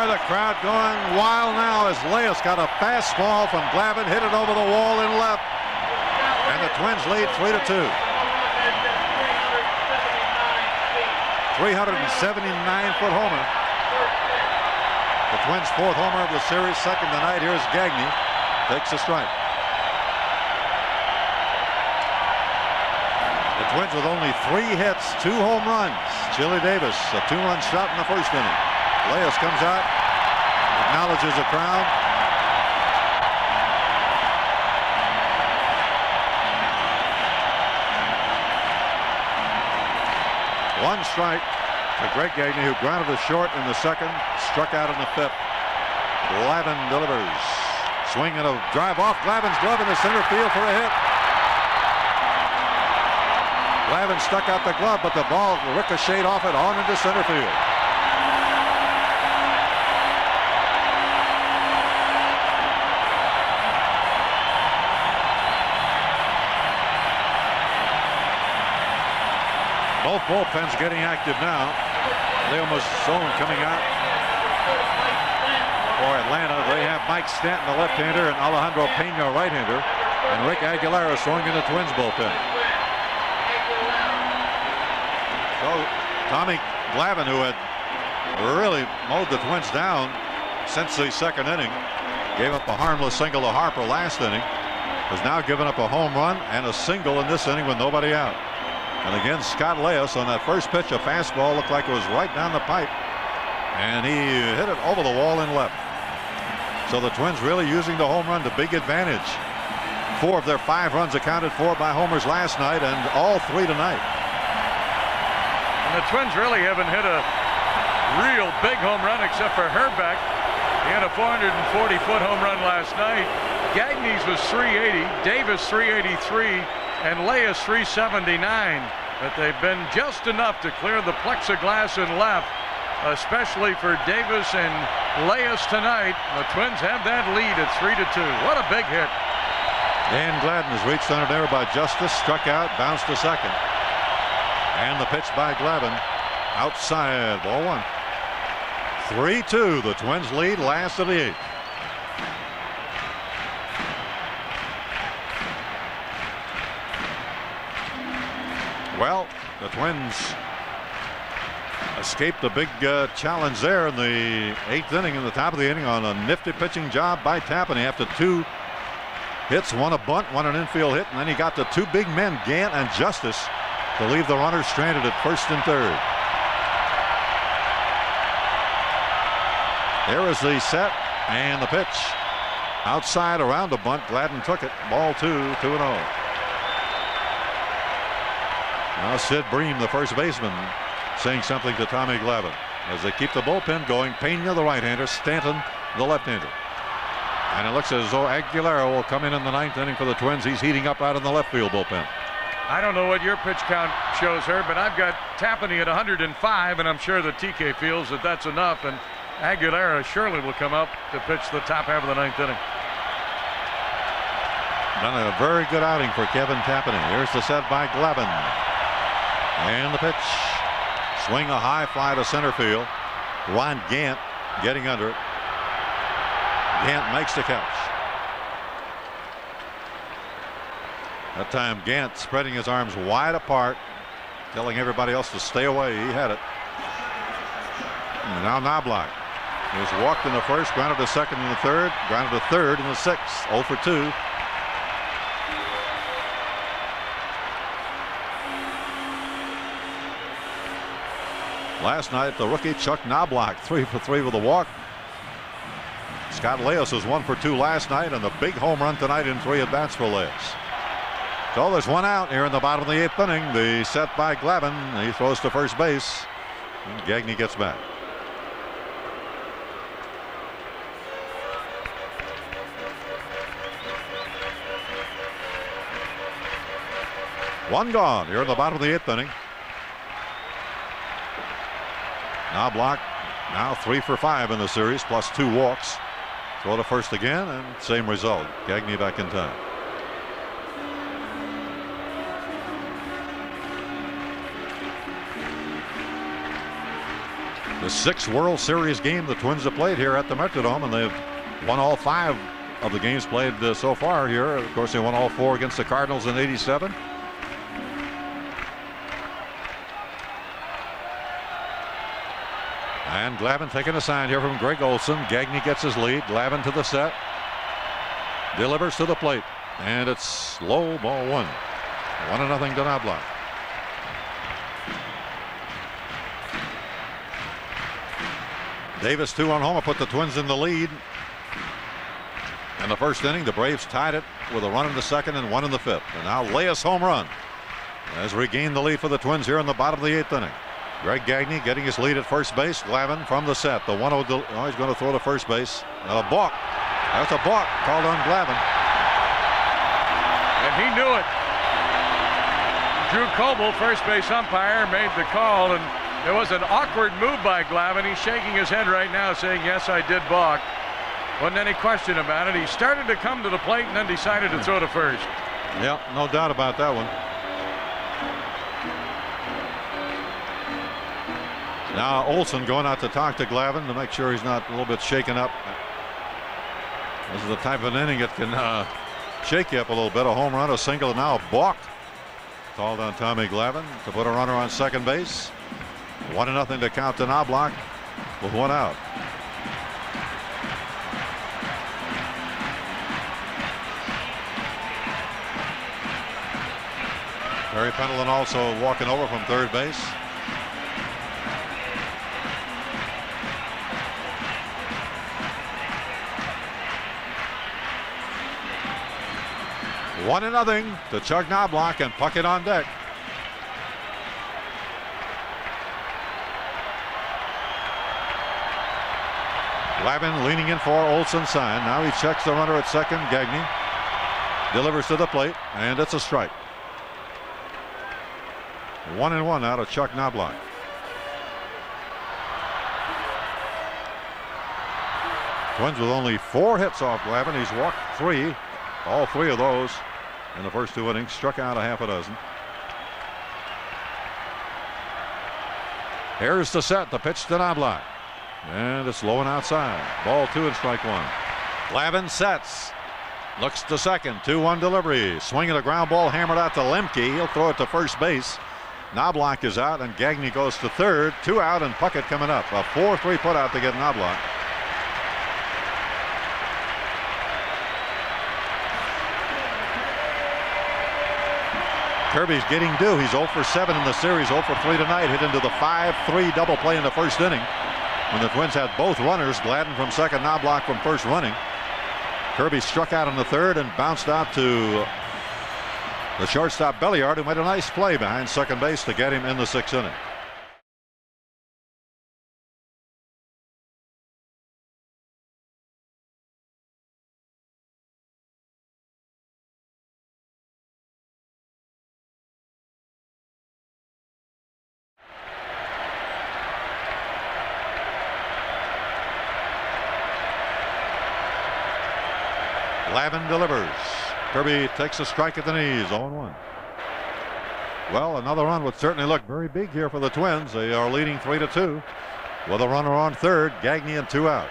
Speaker 1: The crowd going wild now as Leius got a fastball from Glavine, hit it over the wall in left, and the Twins lead 3-2. 379-foot homer. The Twins' 4th homer of the series, second tonight. Here's Gagne, takes a strike. The Twins with only 3 hits, 2 home runs. Chili Davis, a 2-run shot in the first inning. Leius comes out, acknowledges the crowd. One strike to Greg Gagne, who grounded to short in the second, struck out in the 5th. Glavine delivers. Swing and a drive off Glavine's glove in the center field for a hit. Glavine stuck out the glove, but the ball ricocheted off it on into center field. Both bullpens getting active now. Leo Mazzone coming out for Atlanta. They have Mike Stanton, the left-hander, and Alejandro Pena, right-hander, and Rick Aguilera throwing in the Twins bullpen. So Tommy Glavine, who had really mowed the Twins down since the second inning, gave up a harmless single to Harper last inning, has now given up a home run and a single in this inning with nobody out. And again, Scott Leius on that first pitch, a fastball looked like it was right down the pipe, and he hit it over the wall in left. So the Twins really using the home run to big advantage. 4 of their 5 runs accounted for by homers last night, and all 3 tonight.
Speaker 2: And the Twins really haven't hit a real big home run except for Herbeck. He had a 440-foot home run last night. Gagne's was 380, Davis 383. And Leius 379, but they've been just enough to clear the plexiglass in left, especially for Davis and Leius tonight. The Twins have that lead at 3-2. What a big hit.
Speaker 1: Dan Gladden has reached under there by Justice, struck out, bounced to second. And the pitch by Glavine outside, ball 1. 3-2, the Twins lead, last of the 8th. Well, the Twins escaped a big challenge there in the 8th inning, in the top of the inning, on a nifty pitching job by Tapani after 2 hits, 1 a bunt, 1 an infield hit, and then he got the 2 big men, Gant and Justice, to leave the runners stranded at first and third. There is the set and the pitch. Outside around the bunt, Gladden took it. Ball 2, 2-0. Now Sid Bream, the first baseman, saying something to Tommy Glavine as they keep the bullpen going. Pena, the right-hander, Stanton, the left-hander. And it looks as though Aguilera will come in the 9th inning for the Twins. He's heating up out in the left field bullpen.
Speaker 2: I don't know what your pitch count shows her, but I've got Tapani at 105, and I'm sure that TK feels that that's enough, and Aguilera surely will come up to pitch the top half of the 9th inning.
Speaker 1: Done a very good outing for Kevin Tapani. Here's the set by Glavine. And the pitch. Swing a high fly to center field. Ron Gant getting under it. Gant makes the catch. That time Gant spreading his arms wide apart, telling everybody else to stay away. He had it. And now Knobloch. He was walked in the first, grounded a second in the third, grounded a third in the sixth. 0 for 2. Last night, the rookie Chuck Knobloch 3 for 3 with a walk. Scott Leius was 1 for 2 last night, and the big home run tonight in 3 at bats for Leius. So there's one out here in the bottom of the 8th inning. The set by Glavine. He throws to first base, and Gagne gets back. One gone here in the bottom of the 8th inning. Knobloch now 3 for 5 in the series, plus 2 walks. Throw to first again, and same result. Gagne back in time. The 6th World Series game the Twins have played here at the Metrodome, and they've won all 5 of the games played so far here. Of course, they won all 4 against the Cardinals in '87. And Glavine taking a sign here from Greg Olson. Gagne gets his lead. Glavine to the set. Delivers to the plate. And it's low, ball 1. 1-0 to Knobloch. Davis 2 on home, put the Twins in the lead. In the first inning, the Braves tied it with a run in the second and 1 in the 5th. And now Leius home run has regained the lead for the Twins here in the bottom of the 8th inning. Greg Gagne getting his lead at first base. Glavine from the set. The 1-0. Oh, he's going to throw to first base. And a balk. That's a balk called on Glavine.
Speaker 2: And he knew it. Drew Coble, first base umpire, made the call, and it was an awkward move by Glavine. He's shaking his head right now, saying, "Yes, I did balk." Wasn't any question about it. He started to come to the plate and then decided to throw to first.
Speaker 1: Yeah, no doubt about that one. Now Olson going out to talk to Glavine to make sure he's not a little bit shaken up. This is the type of inning that can shake you up a little bit. A home run, a single, and now a balk called on Tommy Glavine to put a runner on second base. 1-0 to count to Knobloch with 1 out. Terry Pendleton also walking over from third base. One and 0 to Chuck Knobloch and Puckett on deck. Glavine leaning in for Olson's sign. Now he checks the runner at second. Gagne delivers to the plate, and it's a strike. 1-1 out of Chuck Knobloch. Twins with only 4 hits off Glavine. He's walked 3. All 3 of those in the first 2 innings. Struck out a half a dozen. Here's the set. The pitch to Knobloch. And it's low and outside. Ball 2 and strike 1. Glavine sets. Looks to second. 2-1 delivery. Swinging a ground ball hammered out to Lemke. He'll throw it to first base. Knobloch is out and Gagne goes to third. 2 out and Puckett coming up. A 4-3 put out to get Knobloch. Kirby's getting due. He's 0 for 7 in the series. 0 for 3 tonight. Hit into the 5-3 double play in the first inning when the Twins had both runners. Gladden from second, Knobloch from first running. Kirby struck out in the third and bounced out to the shortstop Belliard, who made a nice play behind second base to get him in the 6th inning. Glavine delivers. Kirby takes a strike at the knees. 0-1. Well, another run would certainly look very big here for the Twins. They are leading 3-2 with a runner on third. Gagne and 2 out.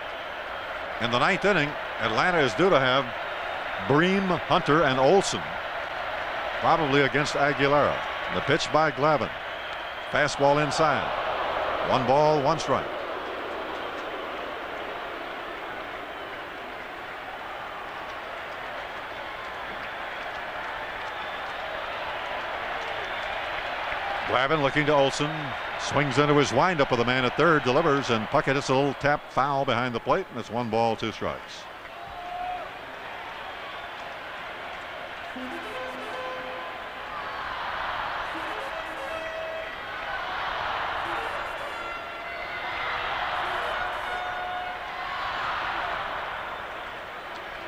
Speaker 1: In the 9th inning, Atlanta is due to have Bream, Hunter, and Olson. probably against Aguilera. The pitch by Glavine. Fastball inside. 1 ball, 1 strike. Glavine looking to Olson. Swings into his windup with a man at third. Delivers, and Puckett hits a little tap foul behind the plate, and it's 1 ball, 2 strikes.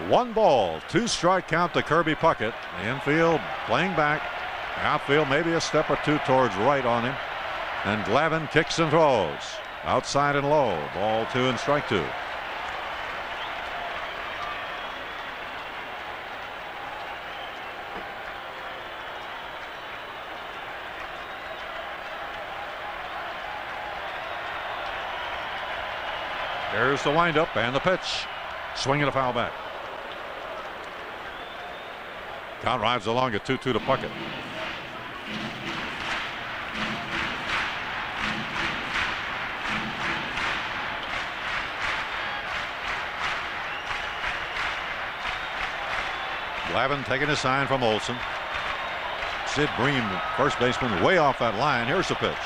Speaker 1: One ball, 2 strike count to Kirby Puckett. The infield playing back. Outfield maybe a step or 2 towards right on him. And Glavine kicks and throws. Outside and low. Ball 2 and strike 2. There's the windup and the pitch. Swinging a foul back. Count rides along at 2-2 to Puckett. Glavine taking a sign from Olson. Sid Bream, first baseman, way off that line. Here's the pitch.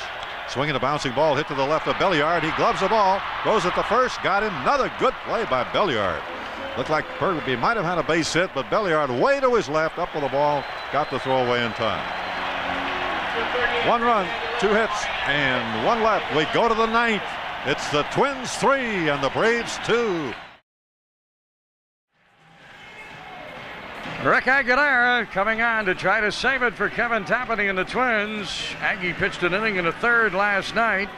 Speaker 1: Swinging a bouncing ball hit to the left of Belliard. He gloves the ball, goes at the first, got him. Another good play by Belliard. Looked like Kirby might have had a base hit, but Belliard way to his left, up with the ball, got the throw away in time. 1 run, 2 hits, and 1 left. We go to the 9th. It's the Twins 3 and the Braves 2.
Speaker 2: Rick Aguilera coming on to try to save it for Kevin Tapani and the Twins. Aggie pitched an inning and a third last night.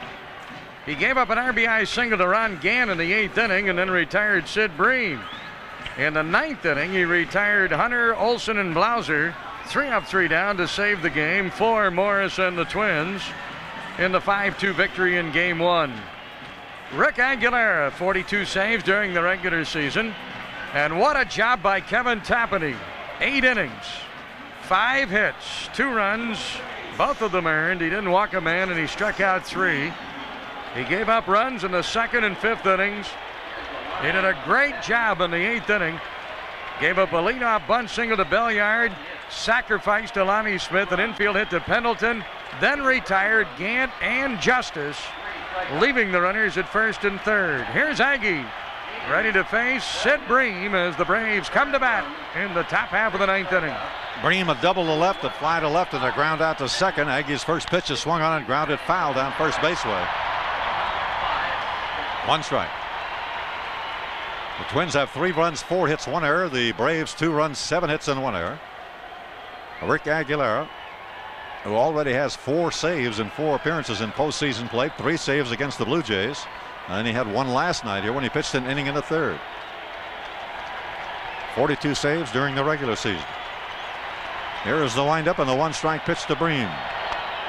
Speaker 2: He gave up an RBI single to Ron Gann in the 8th inning and then retired Sid Bream. In the 9th inning, he retired Hunter, Olson, and Blauser. 3 up, 3 down to save the game for Morris and the Twins in the 5-2 victory in Game 1. Rick Aguilera, 42 saves during the regular season. And what a job by Kevin Tapani. 8 innings, 5 hits, 2 runs, both of them earned. He didn't walk a man and he struck out 3. He gave up runs in the 2nd and 5th innings. He did a great job in the 8th inning. Gave up a leadoff bunt single to Belliard, sacrificed to Lonnie Smith, an infield hit to Pendleton, then retired Gant and Justice, leaving the runners at 1st and 3rd. Here's Aggie, ready to face Sid Bream as the Braves come to bat in the top half of the 9th inning.
Speaker 1: Bream a double to left, a fly to left, and a ground out to second. Aggie's first pitch is swung on and grounded foul down first baseway. 1 strike. The Twins have 3 runs, 4 hits, 1 error. The Braves 2 runs, 7 hits, and 1 error. Rick Aguilera, who already has 4 saves in 4 appearances in postseason play, 3 saves against the Blue Jays. And he had 1 last night here when he pitched an inning in the 3rd. 42 saves during the regular season. Here is the windup and the 1-strike pitch to Bream.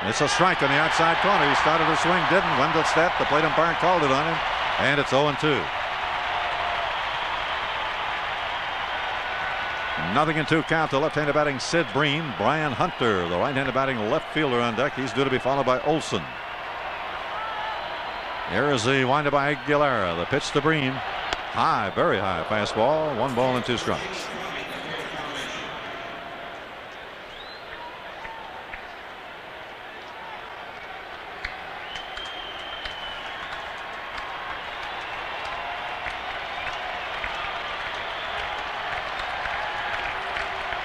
Speaker 1: It's a strike on the outside corner. He started to swing, didn't. Wendelstedt, the plate umpire, called it on him, and it's 0-2. 0-2 count to left-handed batting Sid Bream. Brian Hunter, the right-handed batting left fielder, on deck. He's due to be followed by Olson. Here is the windup by Aguilera. The pitch to Bream. High, very high fastball. 1 ball and 2 strikes.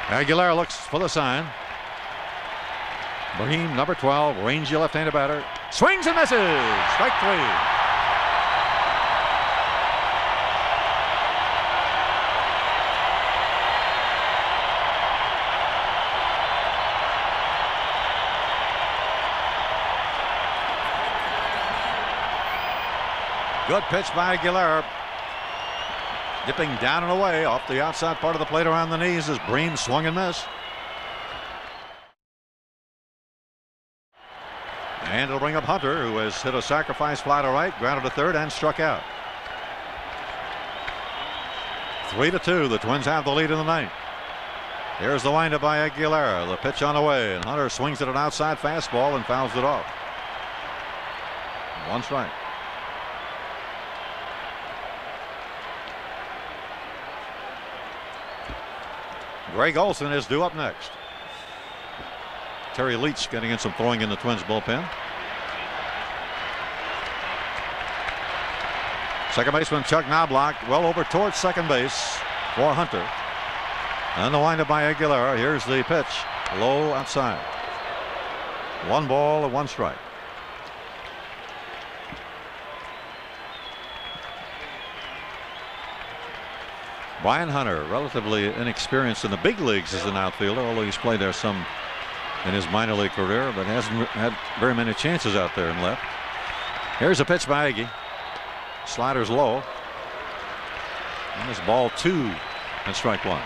Speaker 1: Aguilera looks for the sign. Bream, number 12, rangy left-handed batter. Swings and misses. Strike 3. Good pitch by Aguilera. Dipping down and away off the outside part of the plate around the knees as Bream swung and missed. And it'll bring up Hunter, who has hit a sacrifice fly to right, grounded to third, and struck out. 3-2. The Twins have the lead in the 9th. Here's the windup by Aguilera. The pitch on the way, and Hunter swings at an outside fastball and fouls it off. 1 strike. Greg Olson is due up next. Terry Leach getting in some throwing in the Twins bullpen. Second baseman Chuck Knobloch well over towards second base for Hunter. And the windup by Aguilera. Here's the pitch. Low outside. 1 ball and 1 strike. Brian Hunter, relatively inexperienced in the big leagues as an outfielder, although he's played there some in his minor league career, but hasn't had very many chances out there in left. Here's a pitch by Agee. Slider's low. And this ball 2 and strike 1.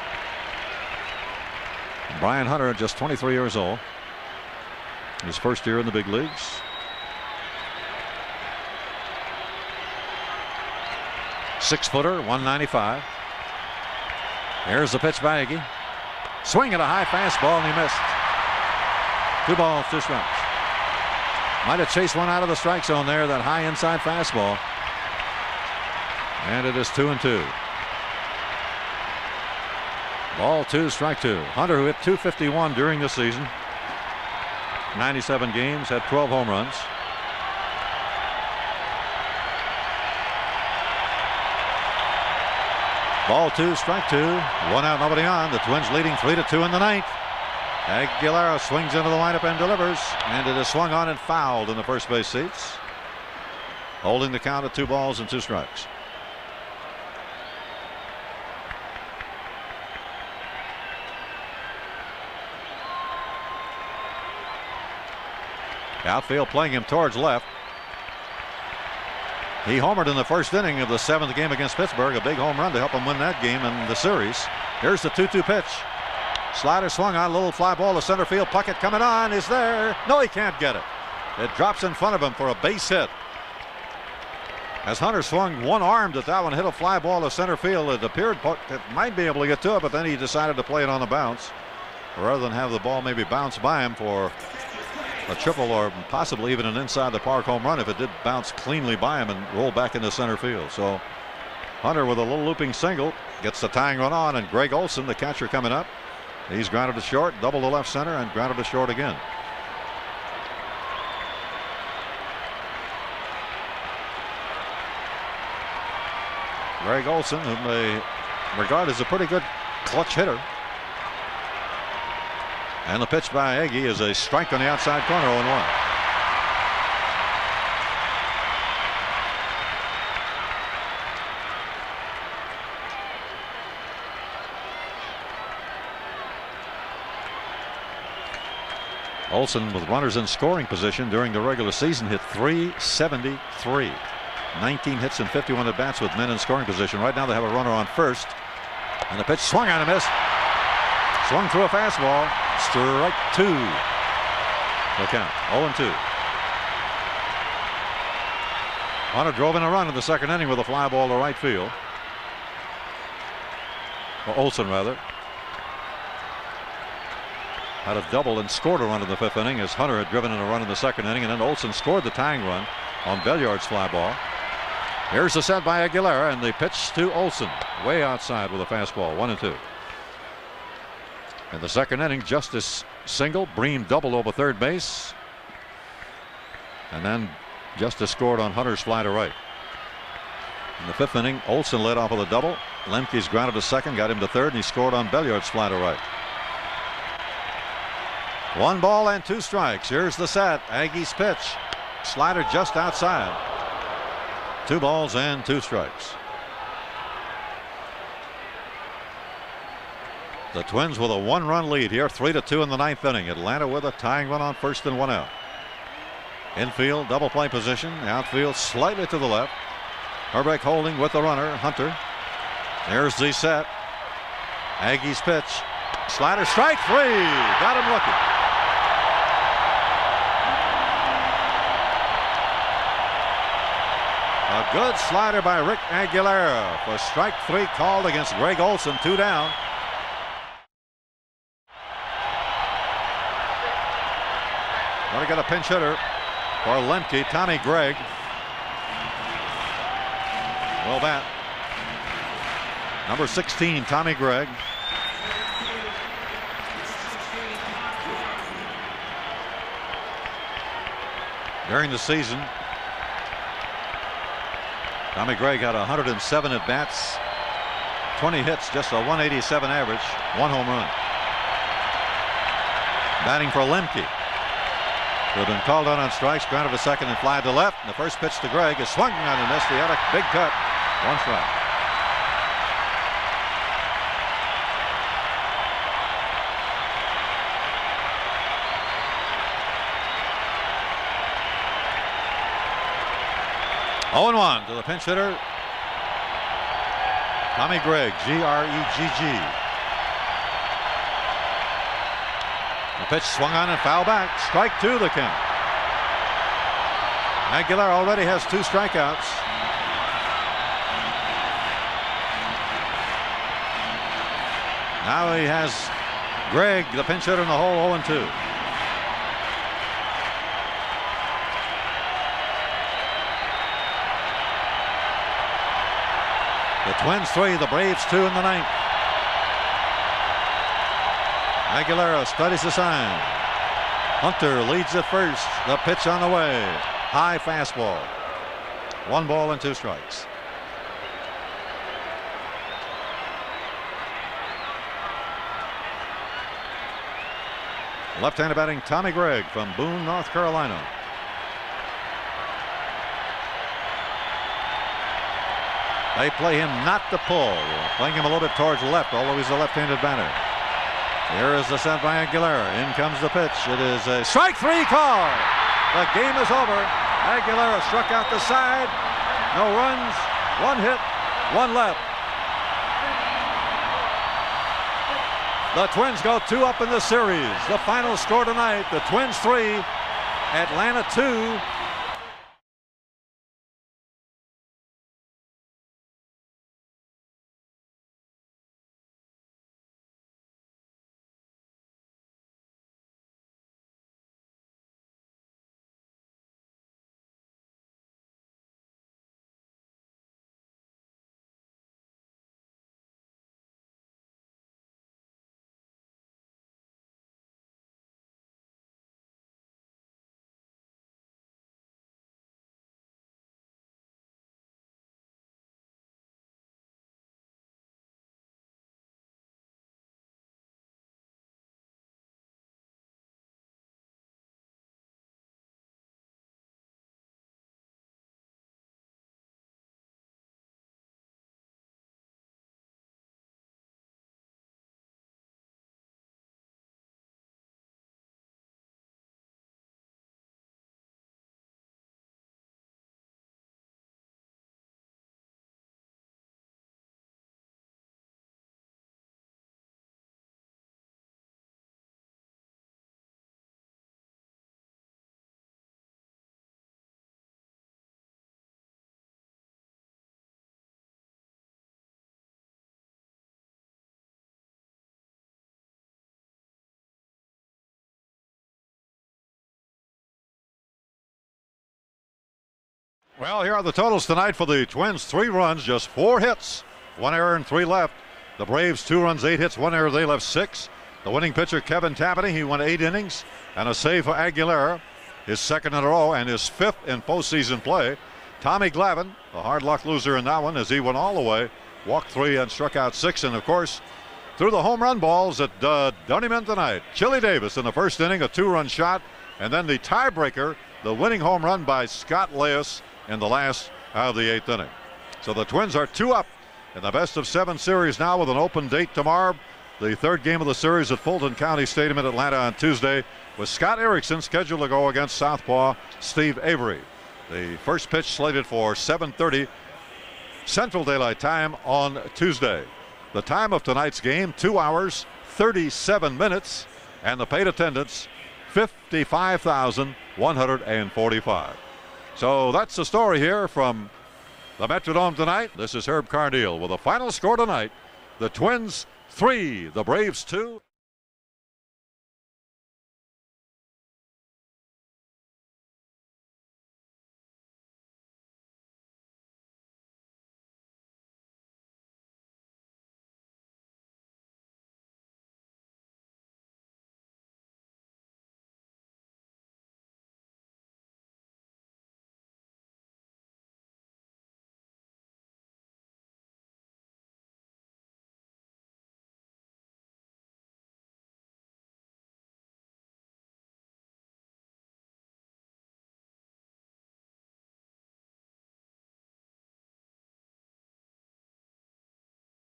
Speaker 1: Brian Hunter, just 23 years old. His first year in the big leagues. Six-footer, 195. Here's the pitch by Agee. Swing at a high fastball, and he missed. 2 balls, 2 strikes. Might have chased one out of the strike zone there, that high inside fastball. And it is 2-2. Ball 2, strike 2. Hunter, who hit .251 during the season, 97 games, had 12 home runs. Ball 2, strike 2. 1 out, nobody on. The Twins leading 3-2 in the 9th. Aguilera swings into the lineup and delivers, and it is swung on and fouled in the first base seats, holding the count at 2 balls and 2 strikes. Outfield playing him towards left. He homered in the first inning of the 7th game against Pittsburgh, a big home run to help him win that game and the series. Here's the 2-2 pitch. Slider swung on, a little fly ball to center field. Puckett coming on, is there. No, he can't get it. It drops in front of him for a base hit. As Hunter swung one-armed at that one, hit a fly ball to center field. It appeared Puckett might be able to get to it, but then he decided to play it on the bounce rather than have the ball maybe bounce by him for a triple or possibly even an inside the park home run if it did bounce cleanly by him and roll back into center field. So Hunter with a little looping single gets the tying run on, and Greg Olson, the catcher, coming up. He's grounded to short, double to left center, and grounded to short again. Greg Olson, whom they regard as a pretty good clutch hitter. And the pitch by Agee is a strike on the outside corner, 0-1. Olson, with runners in scoring position during the regular season, hit .373. 19 hits and 51 at bats with men in scoring position. Right now they have a runner on first, and the pitch swung on a miss. Swung through a fastball. Strike 2. The count, 0-2. Hunter drove in a run in the second inning with a fly ball to right field. Or Olson, rather. Had a double and scored a run in the 5th inning as Hunter had driven in a run in the second inning, and then Olson scored the tying run on Belliard's fly ball. Here's the set by Aguilera, and the pitch to Olson, way outside with a fastball, 1-2. In the second inning, Justice single, Bream doubled over third base, and then Justice scored on Hunter's fly to right. In the 5th inning, Olson led off with a double. Lemke's grounded to second, got him to third, and he scored on Belliard's fly to right. 1 ball and 2 strikes. Here's the set. Agee's pitch. Slider just outside. 2 balls and 2 strikes. The Twins with a 1-run lead here, 3-2 in the 9th inning. Atlanta with a tying run on first and 1 out. Infield double play position. Outfield slightly to the left. Herbeck holding with the runner, Hunter. There's the set. Agee's pitch. Slider, strike 3. Got him looking. A good slider by Rick Aguilera for strike 3 called against Greg Olson, 2 down. got a pinch hitter for Lemke, Tommy Gregg. Well, bat. Number 16, Tommy Gregg. During the season, Tommy Gregg had 107 at bats, 20 hits, just a 187 average, 1 home run. Batting for Lemke, who had been called on strikes, grounded to second and fly to left. And the first pitch to Gregg is swung on and missed. He had a big cut, 1 strike. Oh, 1 to the pinch hitter, Tommy Gregg, G-R-E-G-G. The pitch swung on and foul back. Strike 2 the count. Aguilar already has 2 strikeouts. Now he has Gregg, the pinch hitter, in the hole, 0-2. The Twins 3, the Braves 2 in the 9th. Aguilera studies the sign. Hunter leads at first. The pitch on the way. High fastball. 1 ball and 2 strikes. Left-handed batting Tommy Gregg from Boone, North Carolina. They play him not to pull, playing him a little bit towards left, although he's a left-handed batter. Here is the sent by Aguilera. In comes the pitch. It is a strike 3 call. The game is over. Aguilera struck out the side. No runs, 1 hit, 1 left. The Twins go 2 up in the series. The final score tonight, the Twins 3, Atlanta 2. Well, here are the totals tonight for the Twins. 3 runs, just 4 hits, 1 error and 3 left. The Braves 2 runs, 8 hits, 1 error. They left 6. The winning pitcher, Kevin Tapani, he went 8 innings and a save for Aguilera, his 2nd in a row and his 5th in postseason play. Tommy Glavine, a hard luck loser in that one as he went all the way, walked 3 and struck out 6. And of course, through the home run balls that done him in tonight. Chili Davis in the 1st inning, a 2-run shot, and then the tiebreaker, the winning home run by Scott Leius in the last of the 8th inning. So the Twins are 2 up in the best of 7 series now, with an open date tomorrow. The 3rd game of the series at Fulton County Stadium in Atlanta on Tuesday, with Scott Erickson scheduled to go against southpaw Steve Avery. The first pitch slated for 7:30 Central Daylight Time on Tuesday. The time of tonight's game, 2 hours, 37 minutes, and the paid attendance, 55,145. So that's the story here from the Metrodome tonight. This is Herb Carneal with a final score tonight. The Twins 3, the Braves 2.